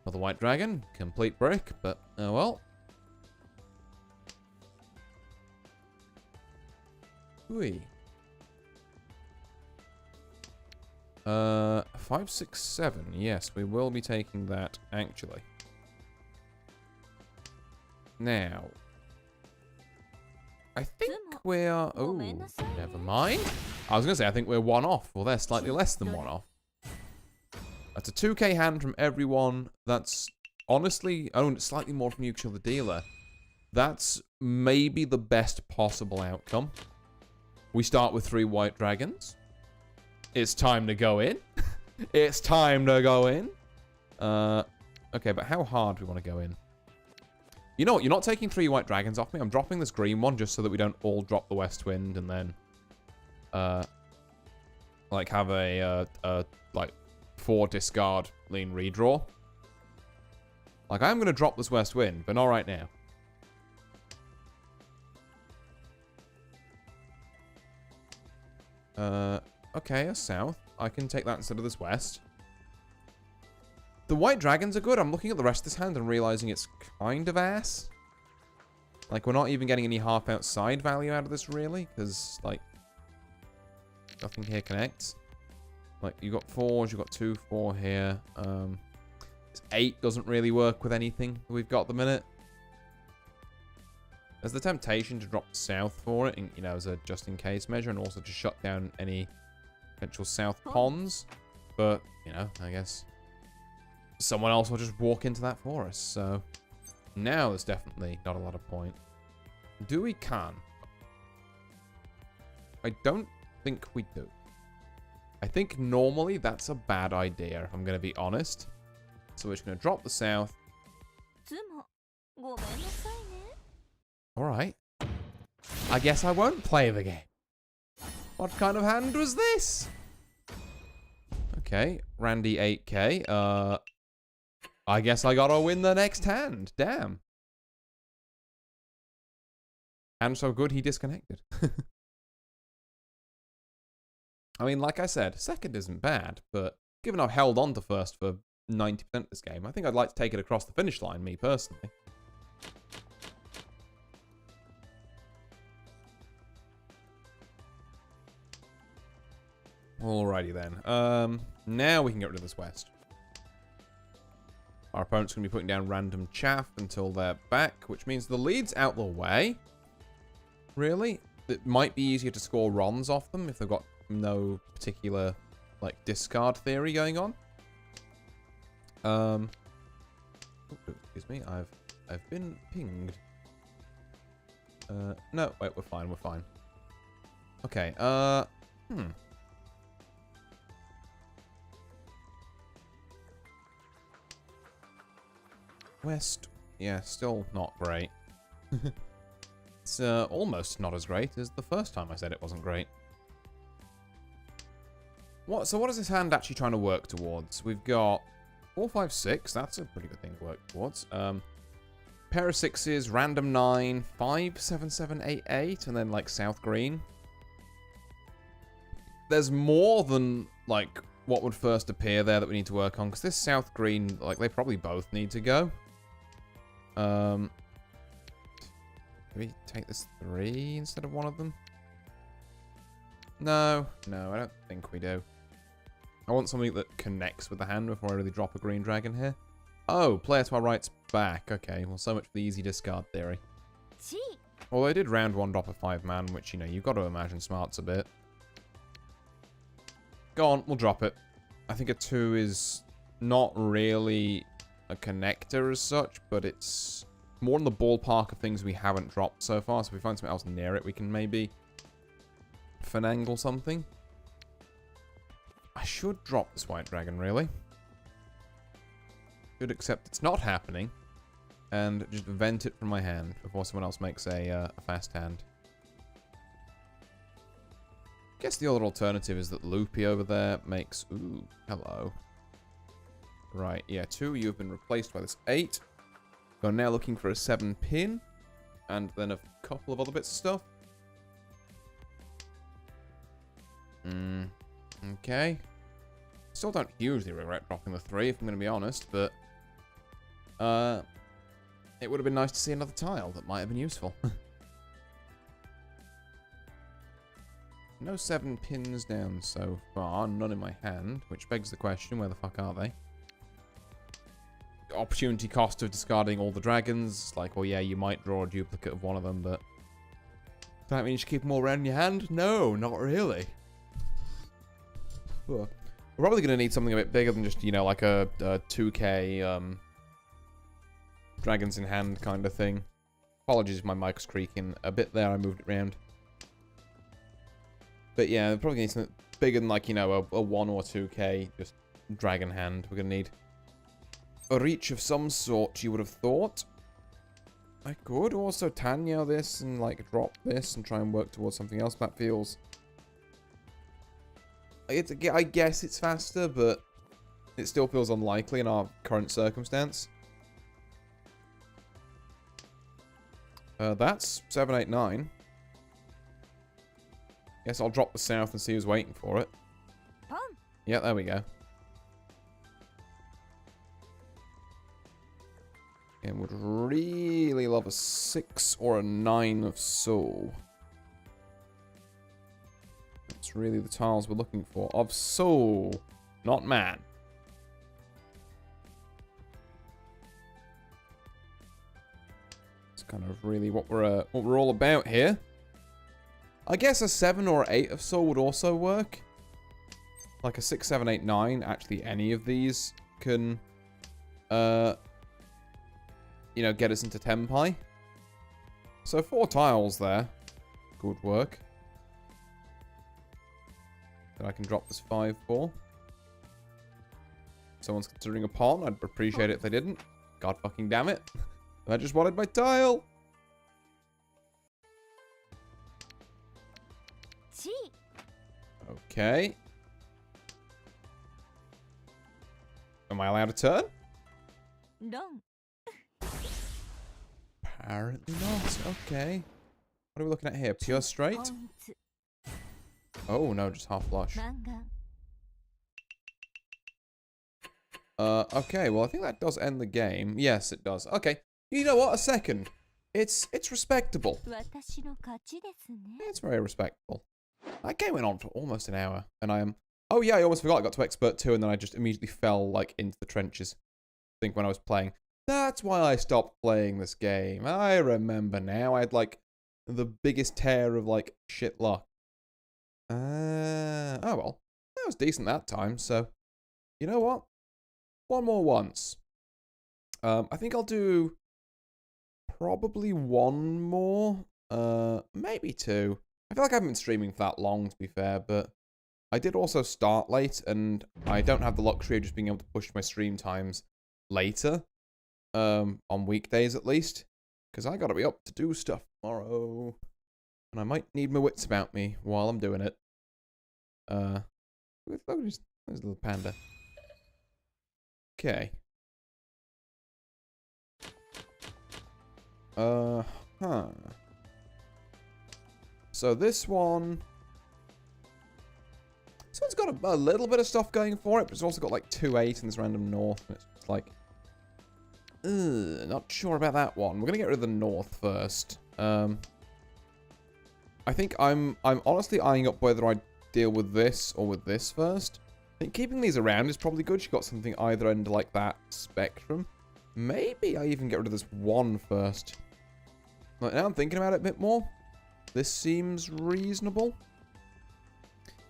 Another white dragon, complete brick, but oh well. Ooh. 5, 6, 7. Yes, we will be taking that, actually. Now, I think we're... Oh, never mind. I was going to say, I think we're 1 off. Well, they're slightly less than 1 off. That's a 2k hand from everyone. That's, honestly, oh, slightly more from you kill the dealer. That's maybe the best possible outcome. We start with 3 white dragons. It's time to go in. It's time to go in. Okay, but how hard do we want to go in? You know what? You're not taking 3 white dragons off me. I'm dropping this green one just so that we don't all drop the west wind and then, like, have a like, 4 discard lean redraw. Like, I'm going to drop this west wind, but not right now. Okay, a south. I can take that instead of this west. The white dragons are good. I'm looking at the rest of this hand and realizing it's kind of ass. Like, we're not even getting any half outside value out of this, really. Because, like, nothing here connects. Like, you got 4s, you got 2, 4 here. This 8 doesn't really work with anything we've got at the minute. There's the temptation to drop south for it, you know, as a just-in-case measure, and also to shut down any potential south ponds. But, you know, I guess someone else will just walk into that for us. So, now there's definitely not a lot of point. Do we can? I don't think we do. I think normally that's a bad idea, if I'm going to be honest. So we're just going to drop the south. Alright. I guess I won't play the game. What kind of hand was this? Okay, Randy 8k. I guess I gotta win the next hand. Damn. And so good he disconnected. I mean, like I said, second isn't bad, but given I've held on to first for 90% of this game, I think I'd like to take it across the finish line, me personally. Alrighty then. Now we can get rid of this west. Our opponent's going to be putting down random chaff until they're back, which means the lead's out the way. Really? It might be easier to score runs off them if they've got no particular, like, discard theory going on. Excuse me, I've been pinged. No, wait, we're fine, we're fine. Okay, West, yeah, still not great. It's almost not as great as the first time I said it wasn't great. So what is this hand actually trying to work towards? We've got 4, 5, 6. That's a pretty good thing to work towards. Pair of 6s, random 9, 5, 7, 7, 8, 8, and then like South Green. There's more than like what would first appear there that we need to work on, because this South Green, like, they probably both need to go. Do we take this 3 instead of one of them? No, I don't think we do. I want something that connects with the hand before I really drop a green dragon here. Oh, player to our right's back. Okay, well, so much for the easy discard theory. Well, I did round 1 drop a 5-man, which, you know, you've got to imagine smarts a bit. Go on, we'll drop it. I think a 2 is not really a connector as such, but it's more in the ballpark of things we haven't dropped so far. So if we find something else near it, we can maybe finagle something. I should drop this white dragon, really. Should accept it's not happening and just vent it from my hand before someone else makes a fast hand. I guess the other alternative is that Loopy over there makes... Ooh, hello. Right, yeah, 2, you've been replaced by this 8. We're now looking for a 7 pin, and then a couple of other bits of stuff. Okay. Still don't hugely regret dropping the 3, if I'm going to be honest, but... it would have been nice to see another tile that might have been useful. No 7 pins down so far, none in my hand, which begs the question, where the fuck are they? Opportunity cost of discarding all the dragons. Like, well, yeah, you might draw a duplicate of one of them, but... Does that mean you should keep them all around in your hand? No, not really. We're probably going to need something a bit bigger than just, you know, like a 2k dragons in hand kind of thing. Apologies if my mic's creaking a bit there. I moved it around. But yeah, we're probably going to need something bigger than, like, you know, a 1 or 2k just dragon hand. We're going to need a reach of some sort, you would have thought. I could also Tanya this and, like, drop this and try and work towards something else. That feels... I guess it's faster, but it still feels unlikely in our current circumstance. That's 7, 8, 9. Guess I'll drop the south and see who's waiting for it. Yeah, there we go. And would really love a 6 or a 9 of soul. That's really the tiles we're looking for. Of soul, not man. It's kind of really what we're all about here. I guess a 7 or 8 of soul would also work. Like a 6, 7, 8, 9. Actually, any of these can, you know, get us into Tenpai. So 4 tiles there. Good work. That I can drop this 5 for. Someone's considering a pawn. I'd appreciate it if they didn't. God fucking damn it. I just wanted my tile. Okay. Am I allowed a turn? No. Apparently not. Okay. What are we looking at here? Pure straight? Oh, no, just half flush. Okay, well, I think that does end the game. Yes, it does. Okay. You know what? A second. It's respectable. It's very respectable. That game went on for almost an hour, and I am... Oh, yeah, I almost forgot I got to Expert 2, and then I just immediately fell, like, into the trenches. I think when I was playing. That's why I stopped playing this game. I remember now. I had, like, the biggest tear of, like, shit luck. Oh, well. That was decent that time, so... You know what? One more once. I think I'll do... Probably one more. Maybe 2. I feel like I haven't been streaming for that long, to be fair, but I did also start late, and I don't have the luxury of just being able to push my stream times later, on weekdays at least, because I gotta be up to do stuff tomorrow, and I might need my wits about me while I'm doing it. Look at this little panda. Okay. Huh. So this one's got a little bit of stuff going for it, but it's also got like 2-8 in this random north, and it's just like, not sure about that one. We're gonna get rid of the north first. I think I'm honestly eyeing up whether I deal with this or with this first. I think keeping these around is probably good. You've got something either end like that spectrum. Maybe I even get rid of this one first. Like, now I'm thinking about it a bit more. This seems reasonable.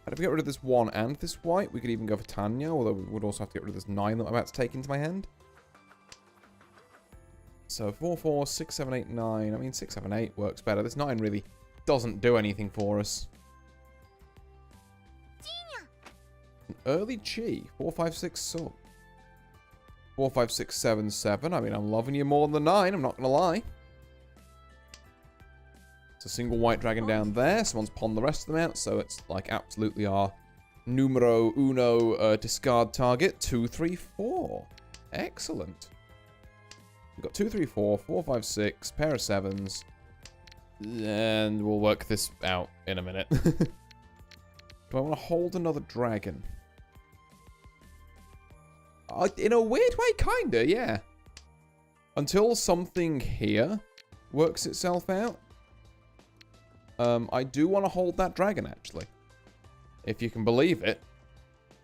And if we get rid of this one and this white, we could even go for Tanya, although we would also have to get rid of this 9 that I'm about to take into my hand. So 4, 4, 6, 7, 8, 9. I mean, 6, 7, 8 works better. This 9 really doesn't do anything for us. An early Chi. 4, 5, 6 sub. 4, 5, 6, 7, 7. I mean, I'm loving you more than the 9, I'm not going to lie. It's a single white dragon down there. Someone's pawned the rest of them out, so it's like absolutely our numero uno discard target. 2, 3, 4. Excellent. We've got 2, 3, 4, 4, 5, 6, pair of 7s. And we'll work this out in a minute. Do I want to hold another dragon? In a weird way, kinda, yeah. Until something here works itself out. I do want to hold that dragon, actually. If you can believe it.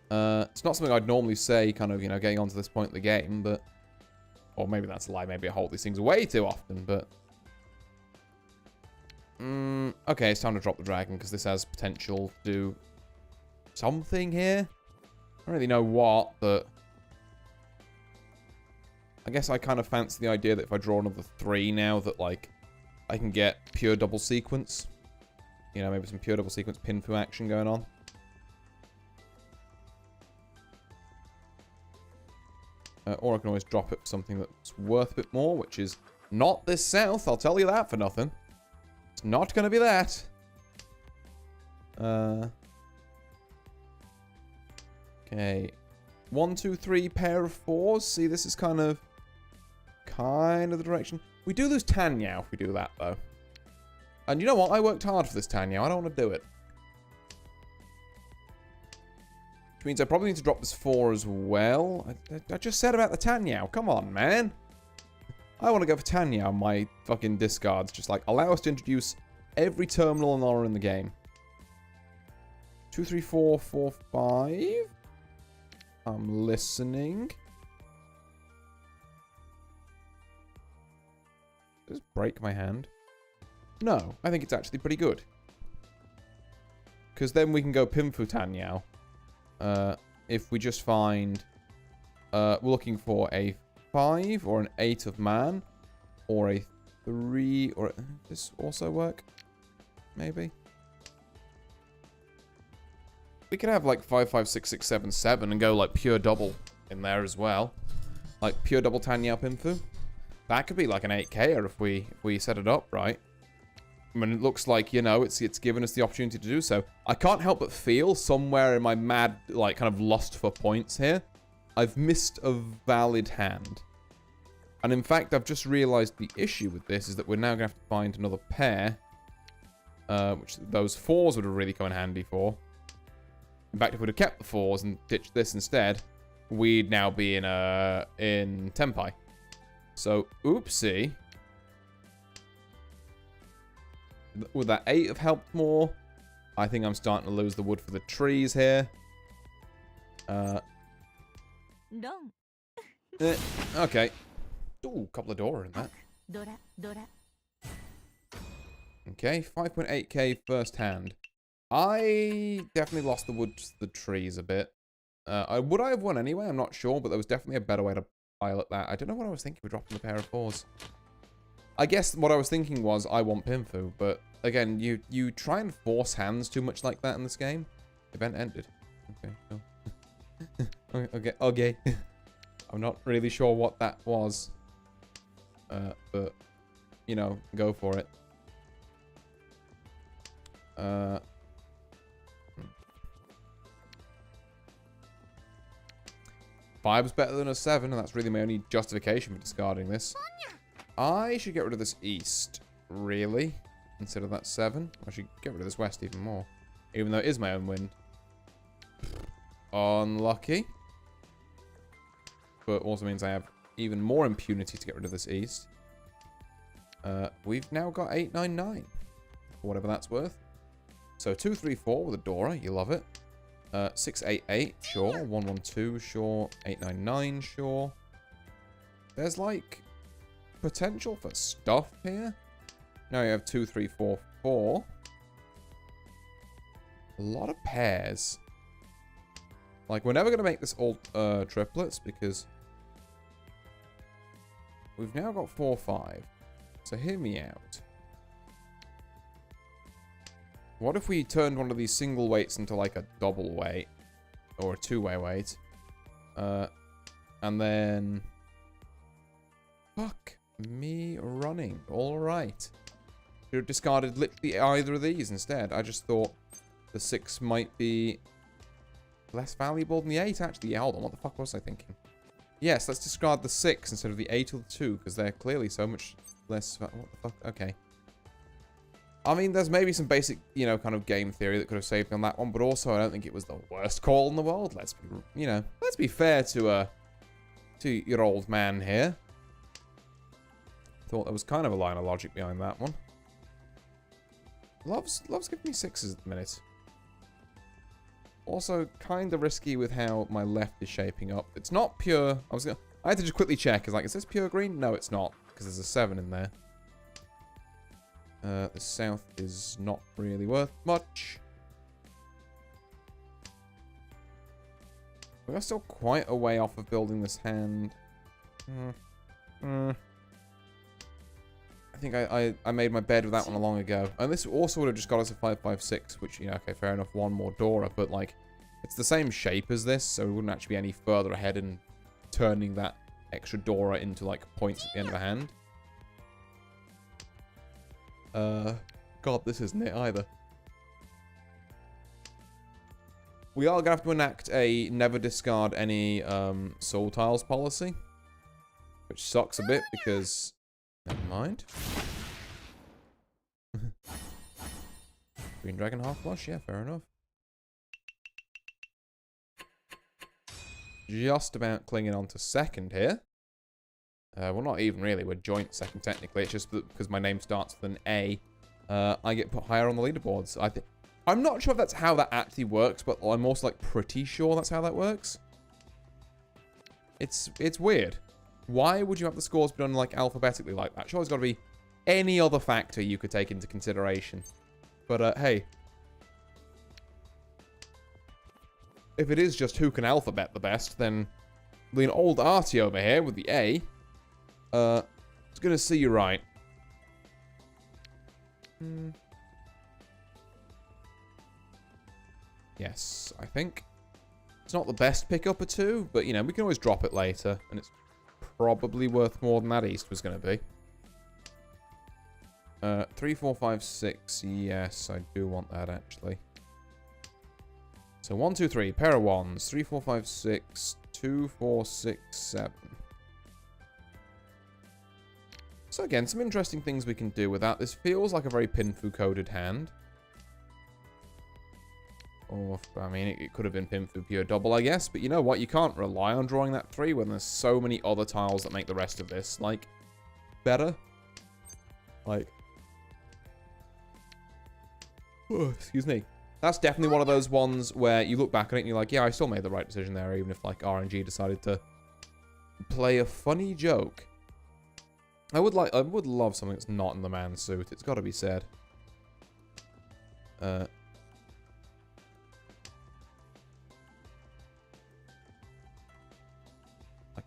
It's not something I'd normally say, kind of, you know, getting on to this point in the game, but... Or maybe that's a lie, maybe I hold these things way too often, but... Okay, it's time to drop the dragon, because this has potential to do something here. I don't really know what, but... I guess I kind of fancy the idea that if I draw another 3 now, that, like, I can get pure double sequence. You know, maybe some pure double sequence pinfu action going on. Or I can always drop it for something that's worth a bit more, which is not this south, I'll tell you that for nothing. It's not going to be that. Okay. 1, 2, 3, pair of 4s. See, this is kind of the direction. We do lose Tanya if we do that, though. And you know what? I worked hard for this Tanya. I don't want to do it. Which means I probably need to drop this 4 as well. I just said about the Tanya. Come on, man. I want to go for Tanya on my fucking discards. Just like, allow us to introduce every terminal and aura in the game. 2, 3, 4, 4, 5. I'm listening. Does this break my hand? No, I think it's actually pretty good. Because then we can go Pinfu Tanyao. If we just find... we're looking for a 5 or an 8 of man. Or a 3 or... Does this also work? Maybe? We could have like 5, 5, 6, 6, 7, 7 and go like pure double in there as well. Like pure double Tanyao Pinfu. That could be like an 8K if we set it up right. I mean, it looks like, you know, it's given us the opportunity to do so. I can't help but feel somewhere in my mad, like, kind of lust for points here, I've missed a valid hand. And in fact, I've just realized the issue with this is that we're now going to have to find another pair. Which those 4s would have really come in handy for. In fact, if we'd have kept the 4s and ditched this instead, we'd now be in Tenpai. So, oopsie. Would that 8 have helped more? I think I'm starting to lose the wood for the trees here. Okay. Ooh, couple of Dora in that. Okay, 5.8k first hand. I definitely lost the wood to the trees a bit. Would I have won anyway? I'm not sure, but there was definitely a better way to pilot that. I don't know what I was thinking with dropping the pair of 4s. I guess what I was thinking was I want Pinfu, but again, you try and force hands too much like that in this game. Event ended. Okay, cool. Okay. I'm not really sure what that was. But, you know, go for it. Five's better than a 7, and that's really my only justification for discarding this. I should get rid of this east, really, instead of that 7. I should get rid of this west even more, even though it is my own wind. Unlucky. But also means I have even more impunity to get rid of this east. We've now got 899, for whatever that's worth. So 234 with a Dora, you love it. 688, sure. 112, sure. 899, sure. There's like potential for stuff here. Now you have 2, 3, 4, 4. A lot of pairs. Like, we're never going to make this all triplets because we've now got 4, 5. So hear me out. What if we turned one of these single weights into like a double weight? Or a two-way weight. And then... Fuck me running. Alright. Should have discarded literally either of these instead. I just thought the 6 might be less valuable than the 8, actually. Yeah, hold on. What the fuck was I thinking? Yes, let's discard the 6 instead of the 8 or the 2, because they're clearly so much less... What the fuck? Okay. I mean, there's maybe some basic, you know, kind of game theory that could have saved me on that one, but also I don't think it was the worst call in the world. Let's be, you know, let's be fair to your old man here. Thought there was kind of a line of logic behind that one. Loves giving me 6s at the minute. Also, kind of risky with how my left is shaping up. It's not pure. I had to just quickly check. It's like, is this pure green? No, it's not, because there's a 7 in there. The south is not really worth much. We are still quite a way off of building this hand. I think I made my bed with that one long ago. And this also would have just got us a 556, which, you know, okay, fair enough, one more Dora, but, like, it's the same shape as this, so we wouldn't actually be any further ahead in turning that extra Dora into, like, points at the end of the hand. God, this isn't it either. We are going to have to enact a never discard any soul tiles policy. Which sucks a bit because... Never mind. Green Dragon half flush? Yeah, fair enough. Just about clinging on to second here. Well, not even really. We're joint second technically. It's just that because my name starts with an A, I get put higher on the leaderboards. I'm not sure if that's how that actually works, but I'm also like pretty sure that's how that works. It's weird. Why would you have the scores be done like alphabetically like that? Sure, there's got to be any other factor you could take into consideration. But hey, if it is just who can alphabet the best, then the old Artie over here with the A. It's gonna see you right. Yes, I think. It's not the best pick up a 2, but, you know, we can always drop it later. And it's probably worth more than that east was gonna be. 3, 4, 5, 6. Yes, I do want that, actually. So 1, 2, 3. Pair of 1s. 3, 4, 5, 6. 2, 4, 6, 7. So again, some interesting things we can do with that. This feels like a very Pinfu-coded hand. Or, I mean, it could have been Pinfu pure double, I guess. But you know what? You can't rely on drawing that 3 when there's so many other tiles that make the rest of this, like, better. Like... Oh, excuse me. That's definitely one of those ones where you look back on it and you're like, yeah, I still made the right decision there, even if, like, RNG decided to play a funny joke. I would love something that's not in the man suit. It's got to be said. Like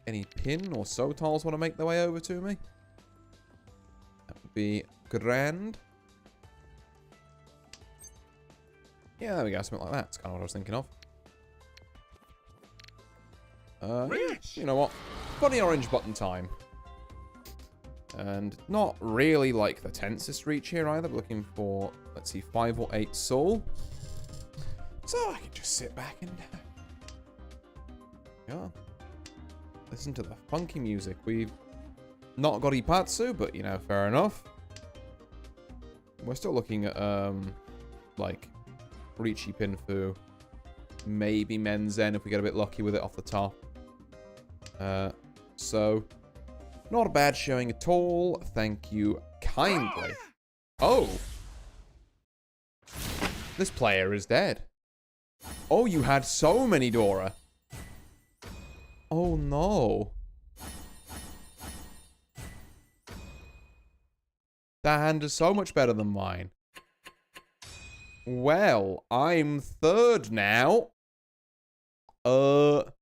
any pin or so tiles want to make their way over to me? be grand. Yeah, there we go. Something like that. That's kind of what I was thinking of. Yeah, you know what? Funny orange button time. And not really like the tensest reach here either. We're looking for, let's see, 5 or 8 soul. So I can just sit back and yeah, listen to the funky music. We've not got Ipatsu, but you know, fair enough. We're still looking at like Riichi Pinfu, maybe Menzen if we get a bit lucky with it off the top. So not a bad showing at all. Thank you kindly. Oh, this player is dead. Oh, you had so many Dora. Oh no. That hand is so much better than mine. Well, I'm third now. So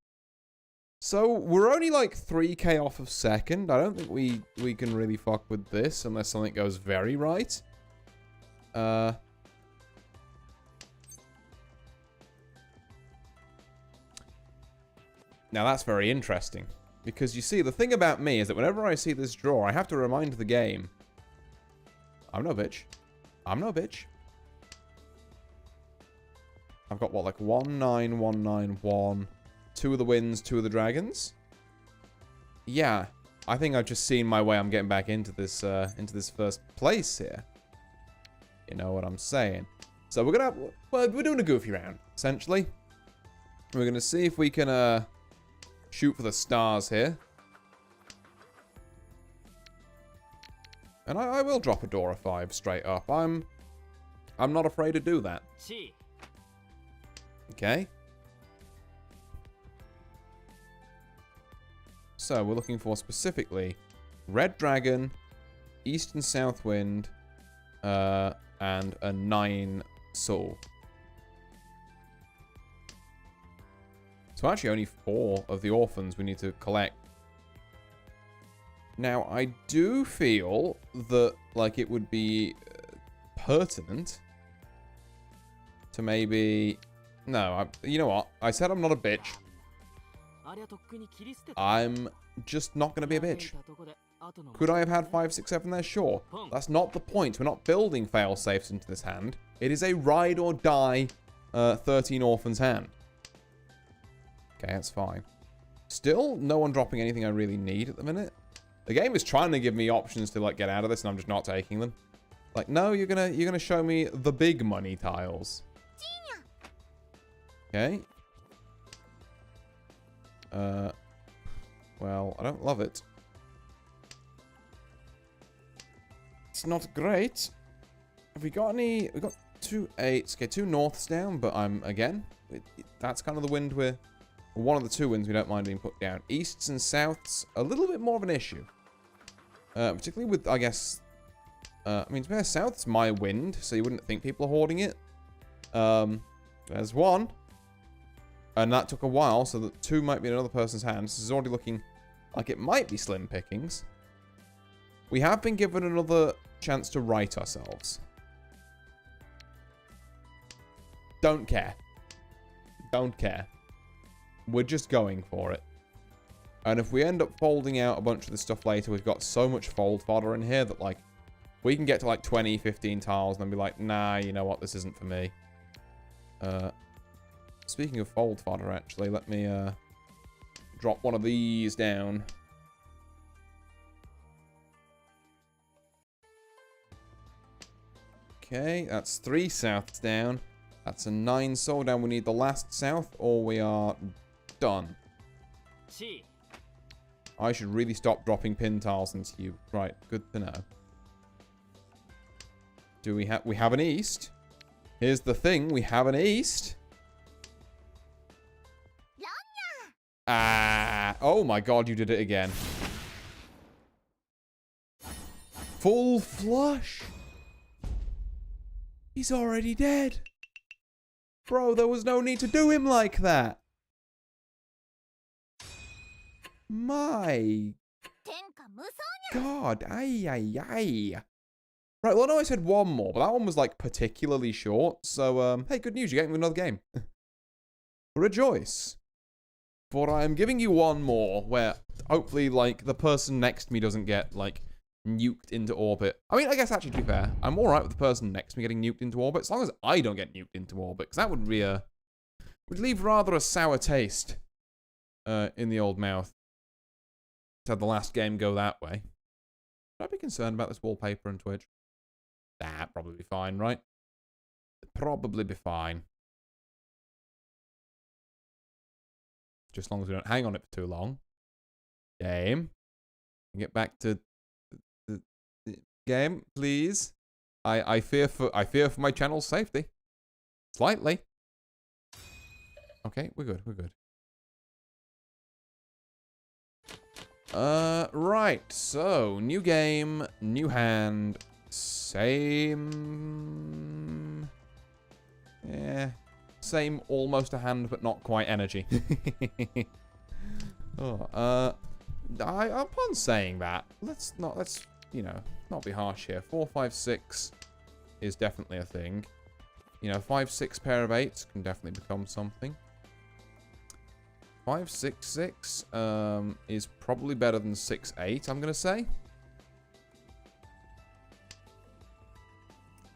we're only like 3k off of second. I don't think we can really fuck with this unless something goes very right. Now that's very interesting. Because you see, the thing about me is that whenever I see this draw, I have to remind the game, I'm no bitch. I'm no bitch. I've got what, like 1, 9, 1, 9, 1. 2 of the wins, 2 of the dragons. Yeah, I think I've just seen my way. I'm getting back into this first place here. You know what I'm saying? So we're gonna, well, we're doing a goofy round essentially. We're gonna see if we can shoot for the stars here. And I will drop a Dora 5 straight up. I'm not afraid to do that. Okay. So we're looking for specifically Red Dragon, East and South Wind, and a 9 soul. So actually only 4 of the orphans we need to collect. Now I do feel that like it would be pertinent to maybe... No, you know what? I said I'm not a bitch. I'm just not going to be a bitch. Could I have had 5, 6, 7 there? Sure. That's not the point. We're not building fail-safes into this hand. It is a ride or die 13 orphans hand. Okay, that's fine. Still, no one dropping anything I really need at the minute. The game is trying to give me options to like get out of this, and I'm just not taking them. Like, no, you're gonna show me the big money tiles. Okay. Well, I don't love it. It's not great. Have we got any? We got 2 8s. Okay, 2 norths down, but again, that's kind of the wind we're... One of the 2 winds we don't mind being put down. Easts and souths, a little bit more of an issue. Particularly with, I guess... I mean, to be fair, south's my wind, so you wouldn't think people are hoarding it. There's 1. And that took a while, so that 2 might be in another person's hands. This is already looking like it might be slim pickings. We have been given another chance to right ourselves. Don't care. Don't care. We're just going for it. And if we end up folding out a bunch of this stuff later, we've got so much fold fodder in here that, like, we can get to, like, 20, 15 tiles and then be like, nah, you know what, this isn't for me. Speaking of fold fodder, actually, let me, drop one of these down. Okay, that's 3 souths down. That's a 9 soul down. We need the last south, or we are done. I should really stop dropping pin tiles into you. Right, good to know. Do we have an east? Here's the thing, we have an east. Ah, oh my god, you did it again. Full flush. He's already dead. Bro, there was no need to do him like that. My god, ay, ay, ay. Right, well, I know I said one more, but that one was, like, particularly short. So, hey, good news. You're getting another game. Rejoice. For I am giving you one more where, hopefully, like, the person next to me doesn't get, like, nuked into orbit. I mean, I guess, actually, to be fair, I'm alright with the person next to me getting nuked into orbit, as long as I don't get nuked into orbit, because that would be would leave rather a sour taste in the old mouth. Had the last game go that way. Should I be concerned about this wallpaper and Twitch? Nah, probably be fine, right? Probably be fine. Just as long as we don't hang on it for too long. Game. Get back to the game, please. I fear for my channel's safety. Slightly. Okay, we're good, we're good. Right, so, new game, new hand, same... Yeah, same almost a hand, but not quite energy. Upon saying that, let's, you know, not be harsh here. 4, 5, 6 is definitely a thing. You know, 5, 6 pair of 8s can definitely become something. 5, 6, 6 is probably better than 6, 8, I'm going to say.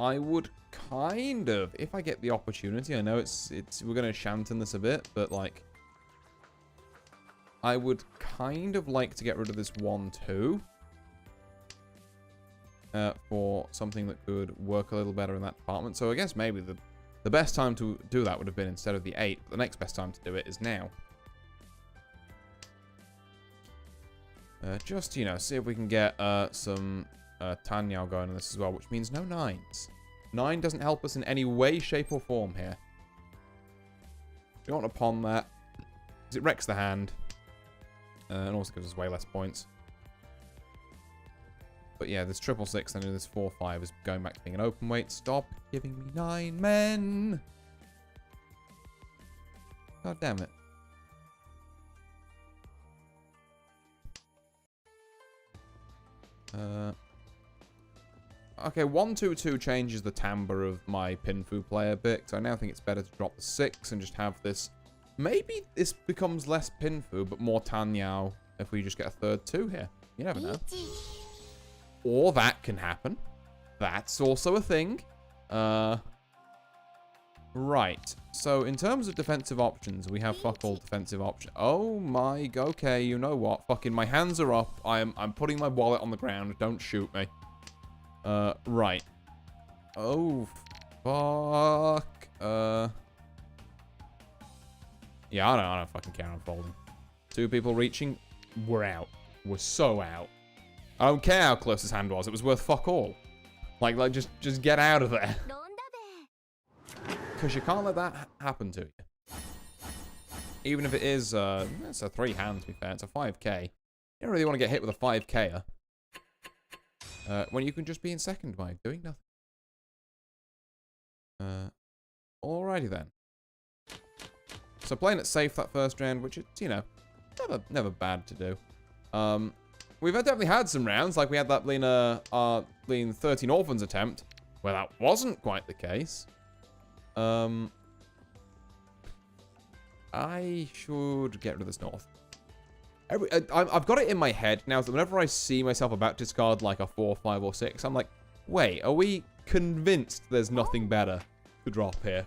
I would kind of, if I get the opportunity, I know we're going to shanten this a bit, but like, I would kind of like to get rid of this 1, 2 for something that could work a little better in that department. So I guess maybe the best time to do that would have been instead of the 8, but the next best time to do it is now. Just, you know, see if we can get some Tanyao going on this as well, which means no 9s. 9 doesn't help us in any way, shape, or form here. We don't want to pawn that, because it wrecks the hand, and also gives us way less points. But yeah, this 6, 6, then this 4, 5 is going back to being an open weight. Stop giving me 9 men! God damn it. Okay, 1, 2, 2 changes the timbre of my Pinfu play a bit, so I now think it's better to drop the 6 and just have this. Maybe this becomes less Pinfu, but more Tanyao if we just get a third 2 here. You never know. Or that can happen. That's also a thing. Right. So, in terms of defensive options, we have fuck all defensive options. Oh my, okay, you know what? Fucking my hands are up. I'm putting my wallet on the ground. Don't shoot me. Right. Oh, fuck. Yeah, I don't fucking care. I'm folding. 2 people reaching. We're out. We're so out. I don't care how close his hand was. It was worth fuck all. Like just get out of there. Because you can't let that happen to you. Even if it is, it's a 3 hand to be fair. It's a 5k. You don't really want to get hit with a 5k-er. When you can just be in second by doing nothing. Alrighty then. So playing it safe that first round, which is, you know, never bad to do. We've definitely had some rounds, like we had that Lean 13 Orphans attempt, where that wasn't quite the case. I should get rid of this North. I've got it in my head now that whenever I see myself about to discard like a 4, 5, or 6, I'm like, wait, are we convinced there's nothing better to drop here?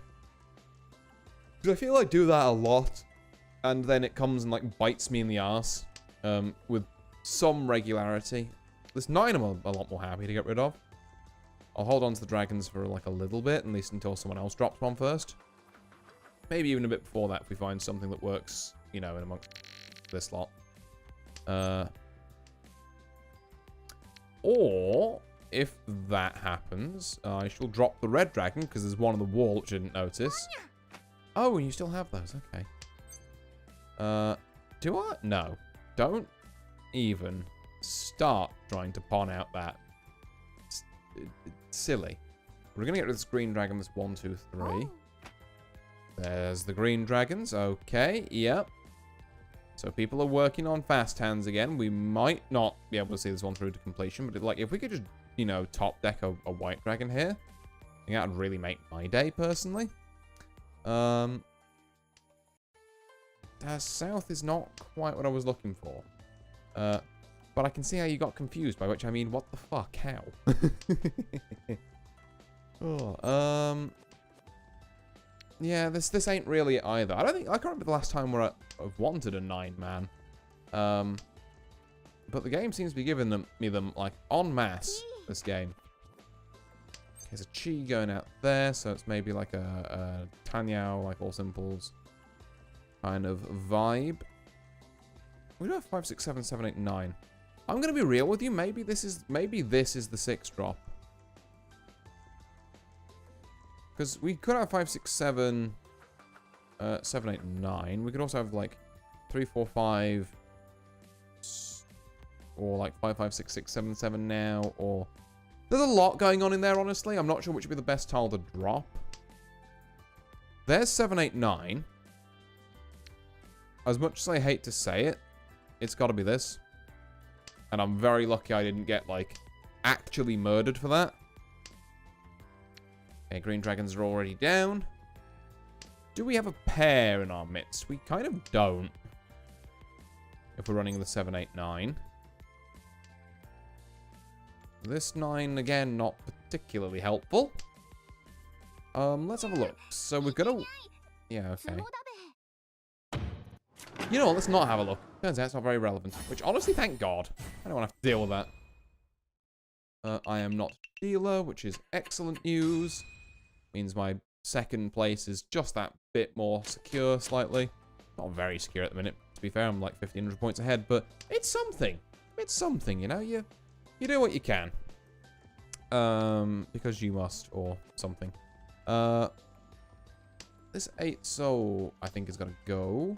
Because I feel like I do that a lot, and then it comes and like bites me in the arse with some regularity. This 9 I'm a lot more happy to get rid of. I'll hold on to the dragons for like a little bit, at least until someone else drops one first. Maybe even a bit before that if we find something that works, you know, in amongst this lot. Or, if that happens, I shall drop the red dragon, because there's one on the wall which I didn't notice. Oh, and you still have those, okay. Do I? No. Don't even start trying to pawn out that. It's silly. We're going to get rid of this green dragon, this 1, 2, 3. There's the green dragons, okay, yep. So people are working on fast hands again. We might not be able to see this one through to completion, but like if we could just, you know, top deck a white dragon here. I think that would really make my day, personally. South is not quite what I was looking for. But I can see how you got confused, by which I mean, what the fuck? How? Oh, yeah, this ain't really it either. I can't remember the last time where I've wanted a 9-man. But the game seems to be giving me them like en masse, this game. There's a chi going out there, so it's maybe like a Tanyao, like all simples kind of vibe. We do have 5, 6, 7, 7, 8, 9. I'm gonna be real with you. Maybe this is the 6 drop. Because we could have 5, 6, 7, 7, 8, 9. We could also have like 3, 4, 5, or like 5, 5, 6, 6, 7, 7 now. Or there's a lot going on in there. Honestly, I'm not sure which would be the best tile to drop. There's 7, 8, 9. As much as I hate to say it, it's got to be this. And I'm very lucky I didn't get, like, actually murdered for that. Okay, green dragons are already down. Do we have a pair in our midst? We kind of don't. If we're running the 7, 8, 9. This 9, again, not particularly helpful. Let's have a look. So we're gonna... Yeah, okay. You know what, let's not have a look. Turns out it's not very relevant. Which, honestly, thank God. I don't want to have to deal with that. I am not dealer, which is excellent news. Means my second place is just that bit more secure, slightly. Not very secure at the minute, to be fair. I'm like 1,500 points ahead, but it's something. It's something, you know? You do what you can. Because you must, or something. This 8 soul, I think, is going to go.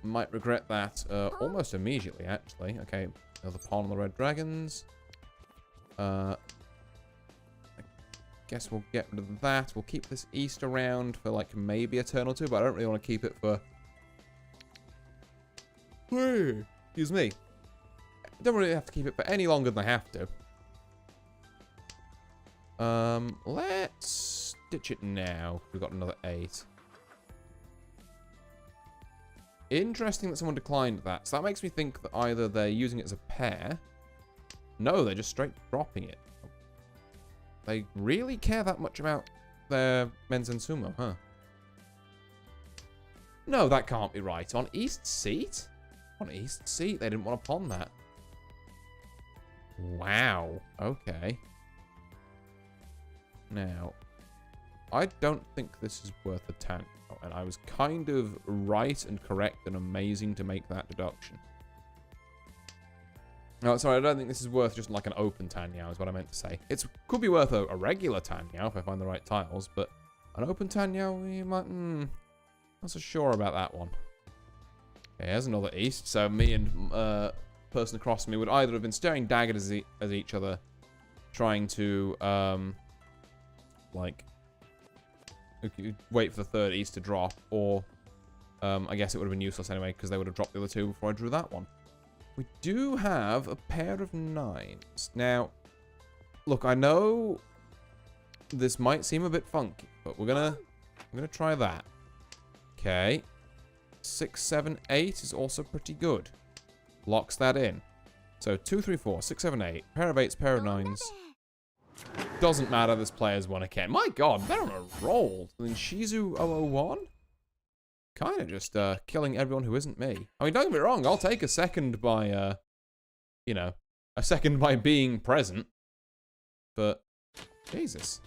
Might regret that almost immediately, actually. Okay, another pawn on the red dragons. I guess we'll get rid of that. We'll keep this east around for, like, maybe a turn or two, but I don't really want to keep it for... Excuse me. I don't really have to keep it for any longer than I have to. Let's ditch it now. We've got another 8. Interesting that someone declined that. So that makes me think that either they're using it as a pair. No, they're just straight dropping it. They really care that much about their men's and sumo, huh? No, that can't be right. On East Seat? On East Seat? They didn't want to pawn that. Wow. Okay. Now, I don't think this is worth a 10. And I was kind of right and correct and amazing to make that deduction. No, sorry, I don't think this is worth just like an open Tanyao is what I meant to say. It could be worth a regular Tanyao if I find the right tiles, but an open Tanyao, you might... not so sure about that one. Okay, here's another east. So me and person across me would either have been staring daggers at each other, trying to, like... wait for the third east to drop, or I guess it would have been useless anyway because they would have dropped the other two before I drew that one. We do have a pair of 9s. Now, look, I know this might seem a bit funky, but I'm gonna try that. Okay. 6, 7, 8 is also pretty good. Locks that in. So 2, 3, 4, 6, 7, 8. Pair of 8s, pair of 9s. Doesn't matter, this player's won again. My God, they're on a roll. And then Shizu 001? Kind of just killing everyone who isn't me. I mean, don't get me wrong, I'll take a second by, you know, a second by being present. But, Jesus.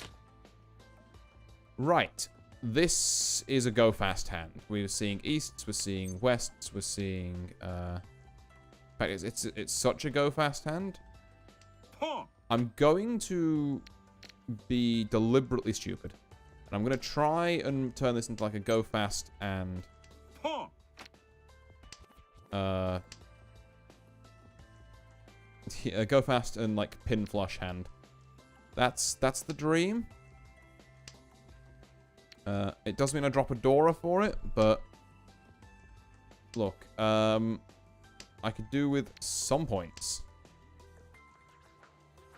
Right. This is a go fast hand. We're seeing easts, we're seeing wests, we're seeing, in fact, it's such a go fast hand. I'm going to be deliberately stupid. And I'm going to try and turn this into like a go fast and... yeah, go fast and like pin flush hand. That's the dream. It does mean I drop a Dora for it, but... Look, I could do with some points.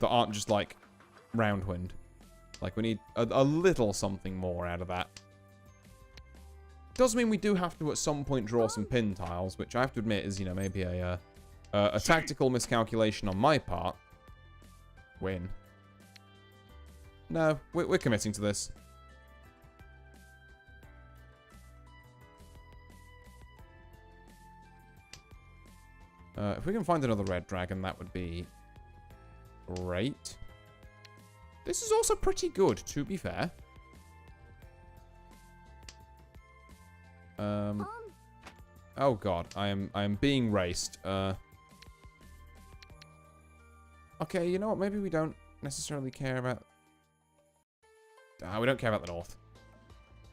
that aren't just, like, roundwind. Like, we need a little something more out of that. Does mean we do have to, at some point, draw some pin tiles, which I have to admit is, you know, maybe a tactical miscalculation on my part. Win. No, we're committing to this. If we can find another red dragon, that would be great. This is also pretty good, to be fair. Oh god, I am being raced. Okay, you know what? Maybe we don't necessarily care about. We don't care about the north.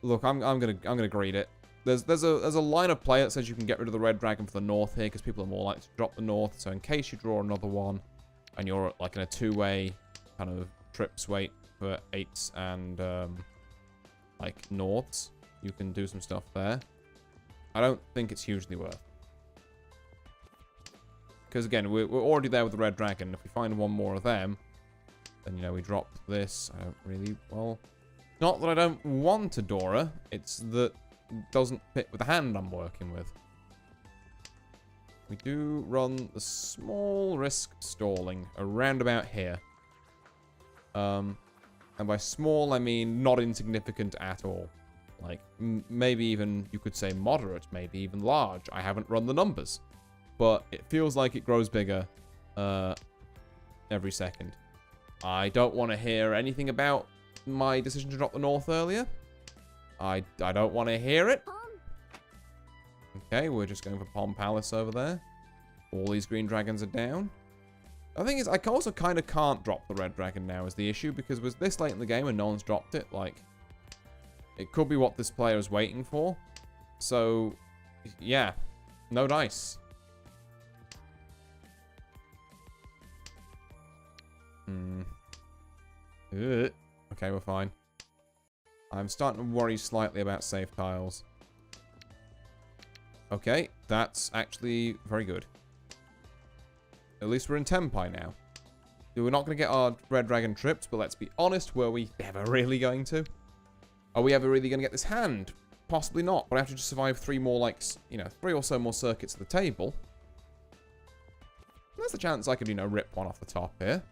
Look, I'm gonna greed it. There's a line of play that says you can get rid of the red dragon for the north here because people are more likely to drop the north. So in case you draw another one, and you're like in a two-way kind of trips wait for 8s and like norths, you can do some stuff there. I don't think it's hugely worth. Because again, we're already there with the red dragon. If we find one more of them, then you know we drop this. I don't really, well, not that I don't want a Dora. It's that it doesn't fit with the hand I'm working with. We do run the small risk stalling around about here. And by small, I mean not insignificant at all. Like, maybe even, you could say moderate, maybe even large. I haven't run the numbers. But it feels like it grows bigger every second. I don't want to hear anything about my decision to drop the north earlier. I don't want to hear it. Okay, we're just going for Palm Palace over there. All these green dragons are down. The thing is, I also kind of can't drop the red dragon now is the issue, because it was this late in the game and no one's dropped it. Like, it could be what this player is waiting for. So, yeah. No dice. Okay, we're fine. I'm starting to worry slightly about safe tiles. Okay, that's actually very good. At least we're in Tempai now. We're not going to get our red dragon tripped, but let's be honest, were we ever really going to? Are we ever really going to get this hand? Possibly not, but I have to just survive 3 more, like, you know, 3 or so more circuits at the table. There's a chance I could, you know, rip one off the top here.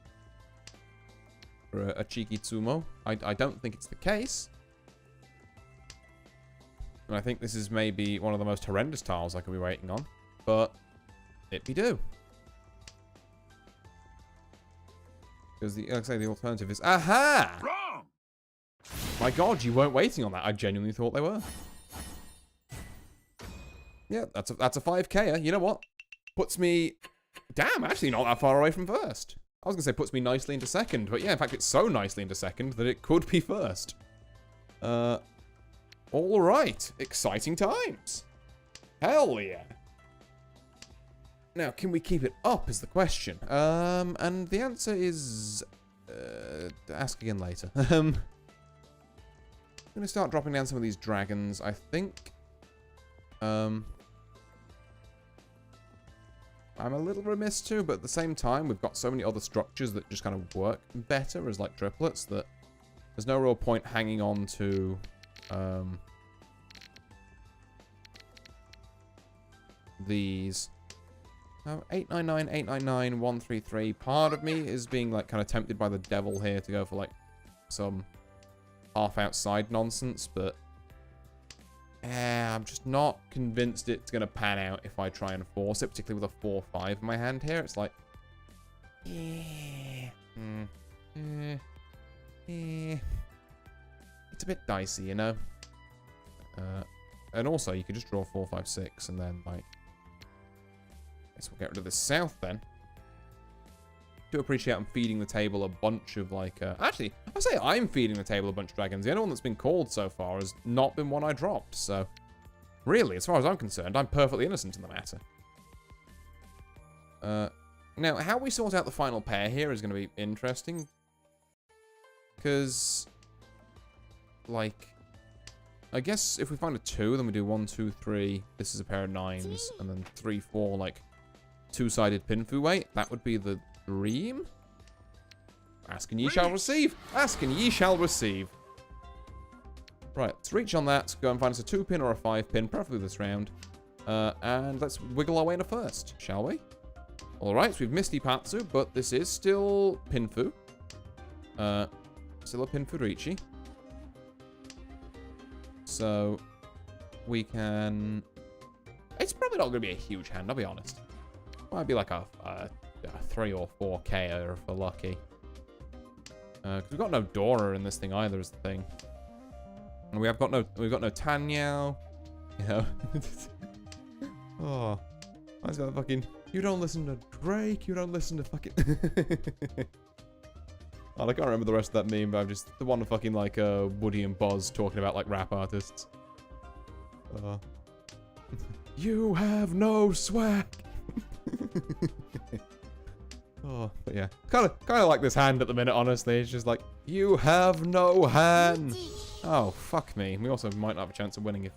For a cheeky Tsumo. I don't think it's the case. And I think this is maybe one of the most horrendous tiles I could be waiting on. But it be do. Because like I say, the alternative is aha! Wrong! My god, you weren't waiting on that. I genuinely thought they were. Yeah, that's a 5K. You know what? Puts me... Damn, actually not that far away from first. I was going to say puts me nicely into second. But yeah, in fact, it's so nicely into second that it could be first. All right. Exciting times. Hell yeah. Now, can we keep it up is the question. And the answer is... ask again later. I'm going to start dropping down some of these dragons, I think. I'm a little remiss too, but at the same time, we've got so many other structures that just kind of work better as like triplets that there's no real point hanging on to these. 899, 899, 133. Part of me is being like kind of tempted by the devil here to go for like some half outside nonsense, but I'm just not convinced it's going to pan out if I try and force it, particularly with a 4-5 in my hand here. It's like, it's a bit dicey, you know? And also, you could just draw 4, 5, 6, and then, like, I guess we'll get rid of the south, then. Do appreciate I'm feeding the table a bunch of, like, actually, I say I'm feeding the table a bunch of dragons. The only one that's been called so far has not been one I dropped, so... Really, as far as I'm concerned, I'm perfectly innocent in the matter. Now, how we sort out the final pair here is going to be interesting. Because... Like... I guess if we find a 2, then we do 1, 2, 3. This is a pair of 9s. And then 3, 4, like... 2-sided Pinfu weight. That would be the dream. Ask and ye shall receive. Ask and ye shall receive. Right, let's reach on that. Let's go and find us a 2-pin or a 5-pin, preferably this round. And let's wiggle our way into first, shall we? Alright, so we've missed Ipatsu, but this is still Pinfu. Still a Pinfu Riichi. So, we can... It's probably not going to be a huge hand, I'll be honest. Might be like a 3 or 4k if we're lucky. Because we've got no Dora in this thing either, is the thing. And we've got no Tanyao. You know. Oh. I was got fucking... You don't listen to Drake, you don't listen to fucking... Oh, I can't remember the rest of that meme, but I'm just... The one of fucking, like, Woody and Buzz talking about, like, rap artists. You have no swag! Oh, but yeah. Kind of like this hand at the minute, honestly. It's just like, you have no hand! Oh, fuck me. We also might not have a chance of winning if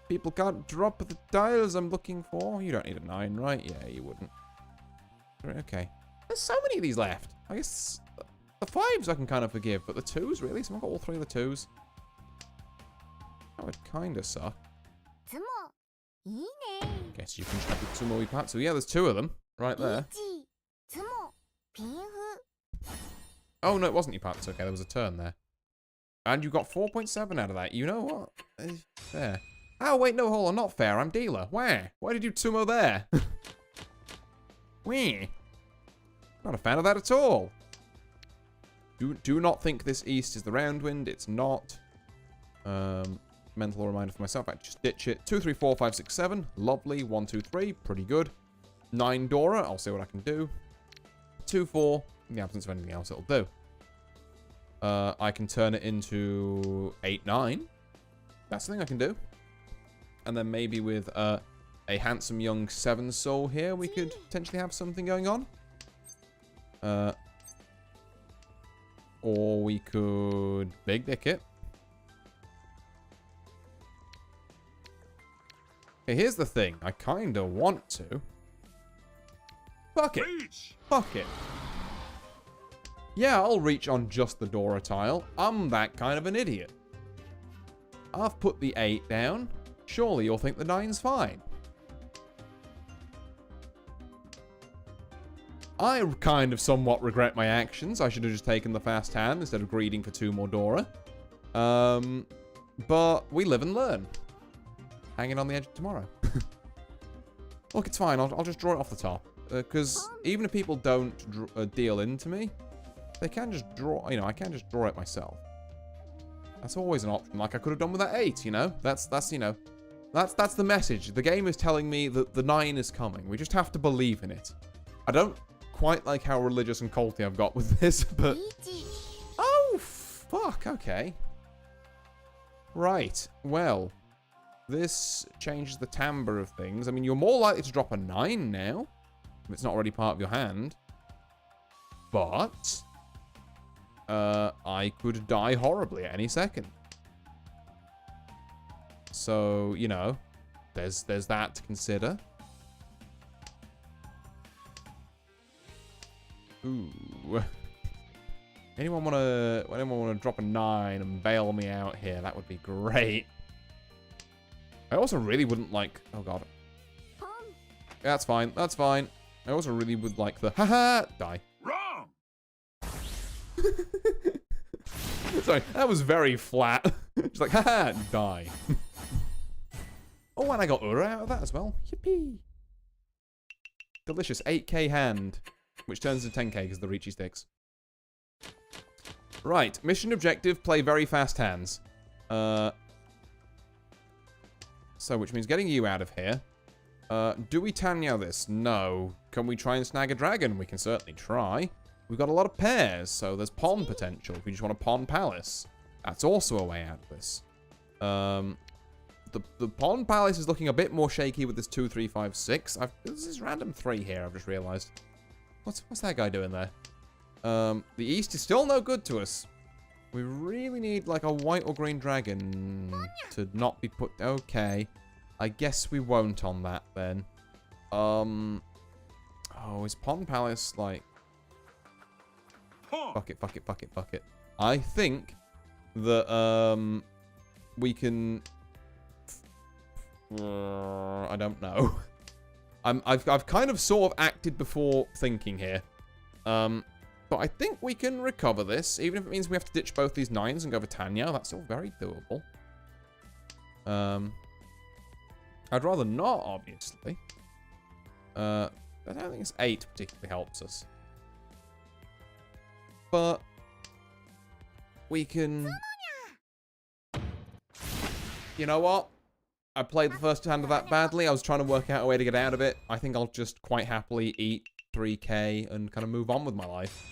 people can't drop the tiles I'm looking for. You don't need a 9, right? Yeah, you wouldn't. Okay. There's so many of these left. I guess the 5s I can kind of forgive, but the 2s, really? Someone got all 3 of the 2s? That would kind of suck. Guess you can check with Tsumo Ipatsu. Yeah, there's 2 of them. Right there. Oh, no, it wasn't Ipatsu. Okay, there was a turn there. And you got 4.7 out of that. You know what? There. Oh, wait, no, hold on. Not fair. I'm dealer. Where? Why did you Tsumo there? Where? Not a fan of that at all. Do not think this east is the round wind. It's not. Mental reminder for myself. I just ditch it. 2, 3, 4, 5, 6, 7. Lovely. 1, 2, 3. Pretty good. 9 Dora. I'll see what I can do. 2, 4. In the absence of anything else, it'll do. I can turn it into 8, 9. That's the thing I can do. And then maybe with a handsome young 7 soul here, we could potentially have something going on. Or we could big dick it. Okay, here's the thing. I kind of want to. Fuck it. Fuck it. Yeah, I'll reach on just the Dora tile. I'm that kind of an idiot. I've put the 8 down. Surely you'll think the 9's fine. I kind of somewhat regret my actions. I should have just taken the fast hand instead of greeding for 2 more Dora. But we live and learn. Hanging on the edge of tomorrow. Look, it's fine. I'll just draw it off the top. Because even if people don't deal into me, they can just draw, you know, I can just draw it myself. That's always an option, like I could have done with that 8, you know? That's you know, that's the message. The game is telling me that the 9 is coming. We just have to believe in it. I don't quite like how religious and culty I've got with this, but... Oh, fuck, okay. Right, well, this changes the timbre of things. I mean, you're more likely to drop a 9 now, if it's not already part of your hand. But... I could die horribly at any second. So, you know, there's that to consider. Ooh. Anyone wanna drop a 9 and bail me out here? That would be great. I also really wouldn't like... Oh, God. That's fine. That's fine. I also really would like the... Haha! Die. Wrong! Sorry, that was very flat. Just like, haha, die. Oh, and I got Ura out of that as well. Yippee. Delicious 8k hand, which turns into 10k because the Riichi sticks. Right, mission objective, play very fast hands. So, which means getting you out of here. Do we Tanya this? No. Can we try and snag a dragon? We can certainly try. We've got a lot of pairs, so there's pawn potential. If we just want a pawn palace, that's also a way out of this. The pawn palace is looking a bit more shaky with this 2, 3, 5, 6. This is random 3 here, I've just realized. What's that guy doing there? The east is still no good to us. We really need like a white or green dragon to not be put... Okay. I guess we won't on that then. Oh, is pawn palace like... Fuck it. I think that we can. I don't know. I've kind of sort of acted before thinking here. But I think we can recover this, even if it means we have to ditch both these 9s and go for Tanya. That's still very doable. I'd rather not, obviously. I don't think this 8 particularly helps us. But we can... You know what? I played the first hand of that badly. I was trying to work out a way to get out of it. I think I'll just quite happily eat 3k and kind of move on with my life.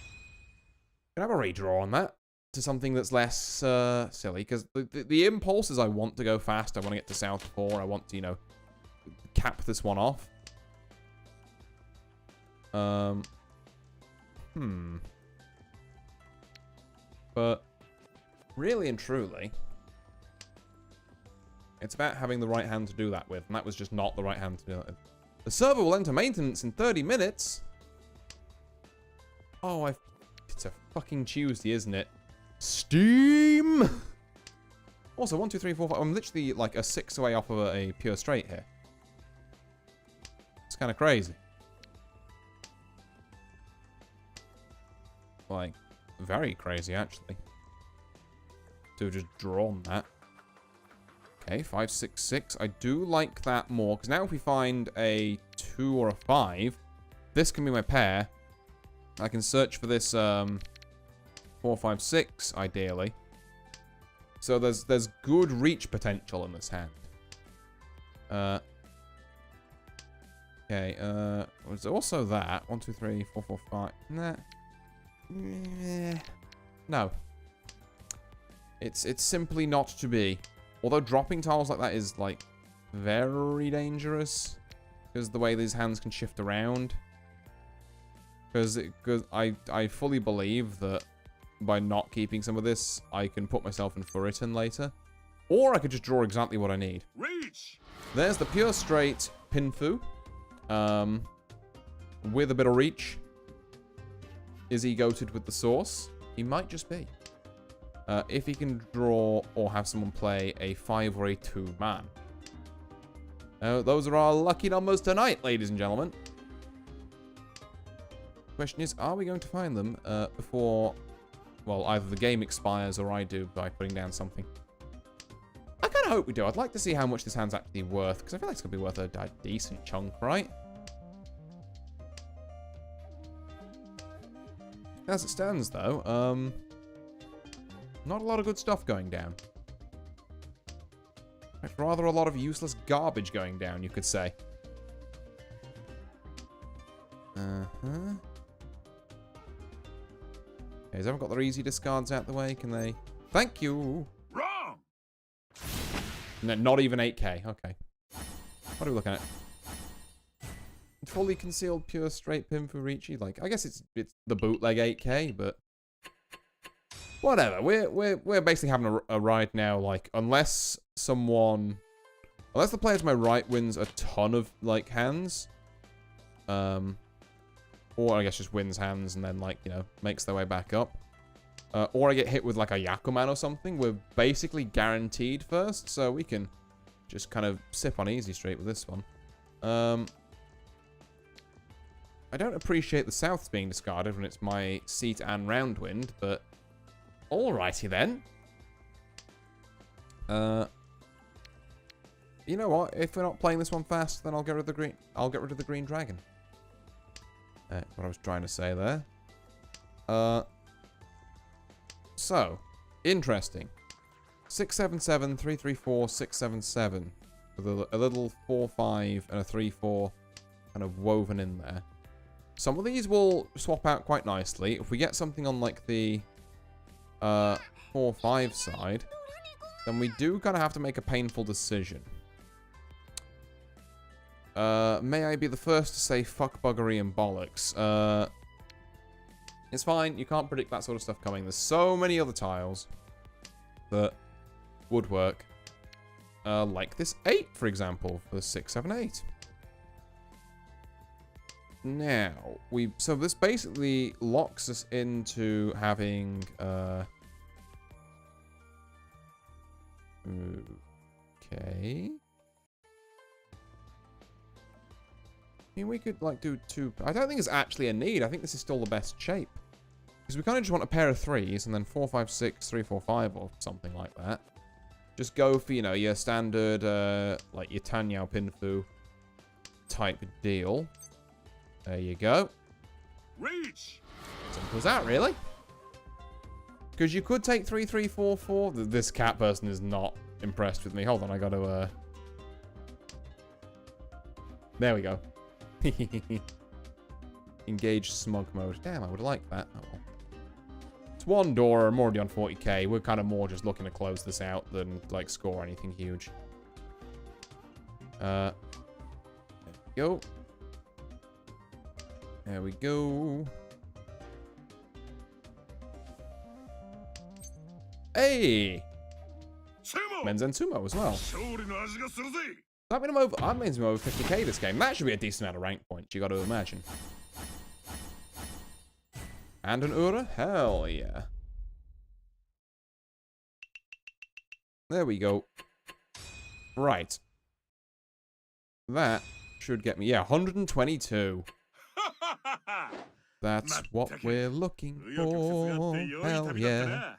Can I have a redraw on that to something that's less silly? Because the impulse is I want to go fast. I want to get to South 4. I want to, you know, cap this one off. But really and truly, it's about having the right hand to do that with, and that was just not the right hand to do that with. The server will enter maintenance in 30 minutes. Oh, it's a fucking Tuesday, isn't it? Steam! Also, 1, 2, 3, 4, 5. I'm literally like a 6 away off of a pure straight here. It's kind of crazy. Like, very crazy, actually. To have just drawn that. Okay, 5, 6, 6. I do like that more, because now if we find a 2 or a 5, this can be my pair. I can search for this 4, 5, 6, ideally. So there's good reach potential in this hand. Okay, there's also that. 1, 2, 3, 4, 4, 5. Nah. No. It's simply not to be. Although dropping tiles like that is, like, very dangerous. Because the way these hands can shift around. Because I fully believe that by not keeping some of this, I can put myself in Furiton later. Or I could just draw exactly what I need. Reach! There's the pure straight Pinfu. With a bit of reach. Is he goated with the source? He might just be. If he can draw or have someone play a 5 or a 2 man. Those are our lucky numbers tonight, ladies and gentlemen. Question is, are we going to find them before, well, either the game expires or I do by putting down something? I kind of hope we do. I'd like to see how much this hand's actually worth, because I feel like it's going to be worth a decent chunk, right? As it stands, though, not a lot of good stuff going down. In fact, rather a lot of useless garbage going down, you could say. Okay, has everyone got their easy discards out the way? Can they... Thank you! Wrong! No, not even 8k. Okay. What are we looking at? Fully concealed pure straight Pinfu Ricci. Like, I guess it's the bootleg 8k, but... Whatever. We're basically having a ride now, like, unless the player to my right wins a ton of, like, hands. Or I guess just wins hands and then, like, you know, makes their way back up. Or I get hit with, like, a Yakuman or something. We're basically guaranteed first, so we can just kind of sip on easy street with this one. I don't appreciate the Souths being discarded when it's my seat and Roundwind, but alrighty then. You know what? If we're not playing this one fast, then I'll get rid of the green. I'll get rid of the green dragon. What I was trying to say there. So, interesting. 677, 334, 677. With a little 4-5 and a 3-4 kind of woven in there. Some of these will swap out quite nicely. If we get something on like the 4-5 side, then we do kind of have to make a painful decision. May I be the first to say fuck buggery and bollocks? It's fine. You can't predict that sort of stuff coming. There's so many other tiles that would work. Like this 8, for example, for the 6, 7, 8. Now, so this basically locks us into having, okay. I mean, we could, like, do 2... I don't think it's actually a need. I think this is still the best shape. Because we kind of just want a pair of 3s, and then 4, 5, 6, 3, 4, 5, or something like that. Just go for, you know, your standard, like, your Tan Yao Pinfu type deal. There you go. Reach. Simple as that, really. Because you could take 3, 3, 4, 4. This cat person is not impressed with me. Hold on, I got to, There we go. Engage smug mode. Damn, I would like that. Oh, well. It's one door. I'm already on 40k. We're kind of more just looking to close this out than, like, score anything huge. There we go. There we go. Hey! Men's and sumo as well. That means I'm over 50k this game. That should be a decent amount of rank points, you got to imagine. And an Ura? Hell yeah. There we go. Right. That should get me, yeah, 122. That's what we're looking for. Hell yeah.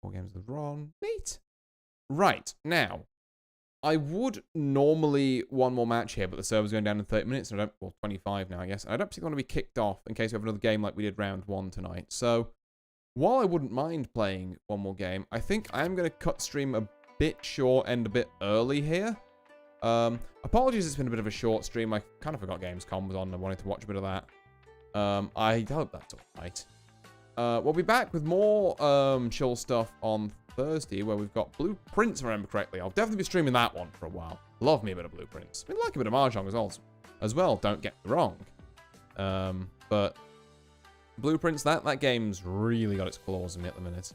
4 games of Ron. Neat. Right, now. I would normally one more match here, but the server's going down in 30 minutes, and I don't, well, 25 now, I guess. I don't particularly want to be kicked off in case we have another game like we did round 1 tonight. So, while I wouldn't mind playing one more game, I think I am going to cut stream a bit short and a bit early here. Apologies, it's been a bit of a short stream. I kind of forgot Gamescom was on. I wanted to watch a bit of that. I hope that's alright. We'll be back with more chill stuff on Thursday, where we've got Blueprints, if I remember correctly. I'll definitely be streaming that one for a while. Love me a bit of Blueprints. I mean, like a bit of Mahjong as well, don't get me wrong. But Blueprints, that game's really got its claws in me at the minute.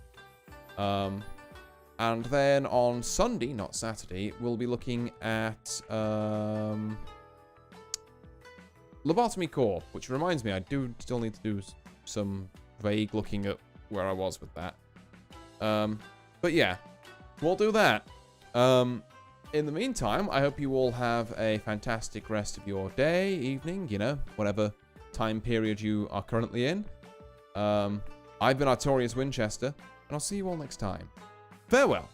And then on Sunday, not Saturday, we'll be looking at Lobotomy Corp, which reminds me, I do still need to do some vague looking at where I was with that. But yeah, we'll do that. In the meantime, I hope you all have a fantastic rest of your day, evening, you know, whatever time period you are currently in. I've been Artorius Winchester, and I'll see you all next time. Farewell.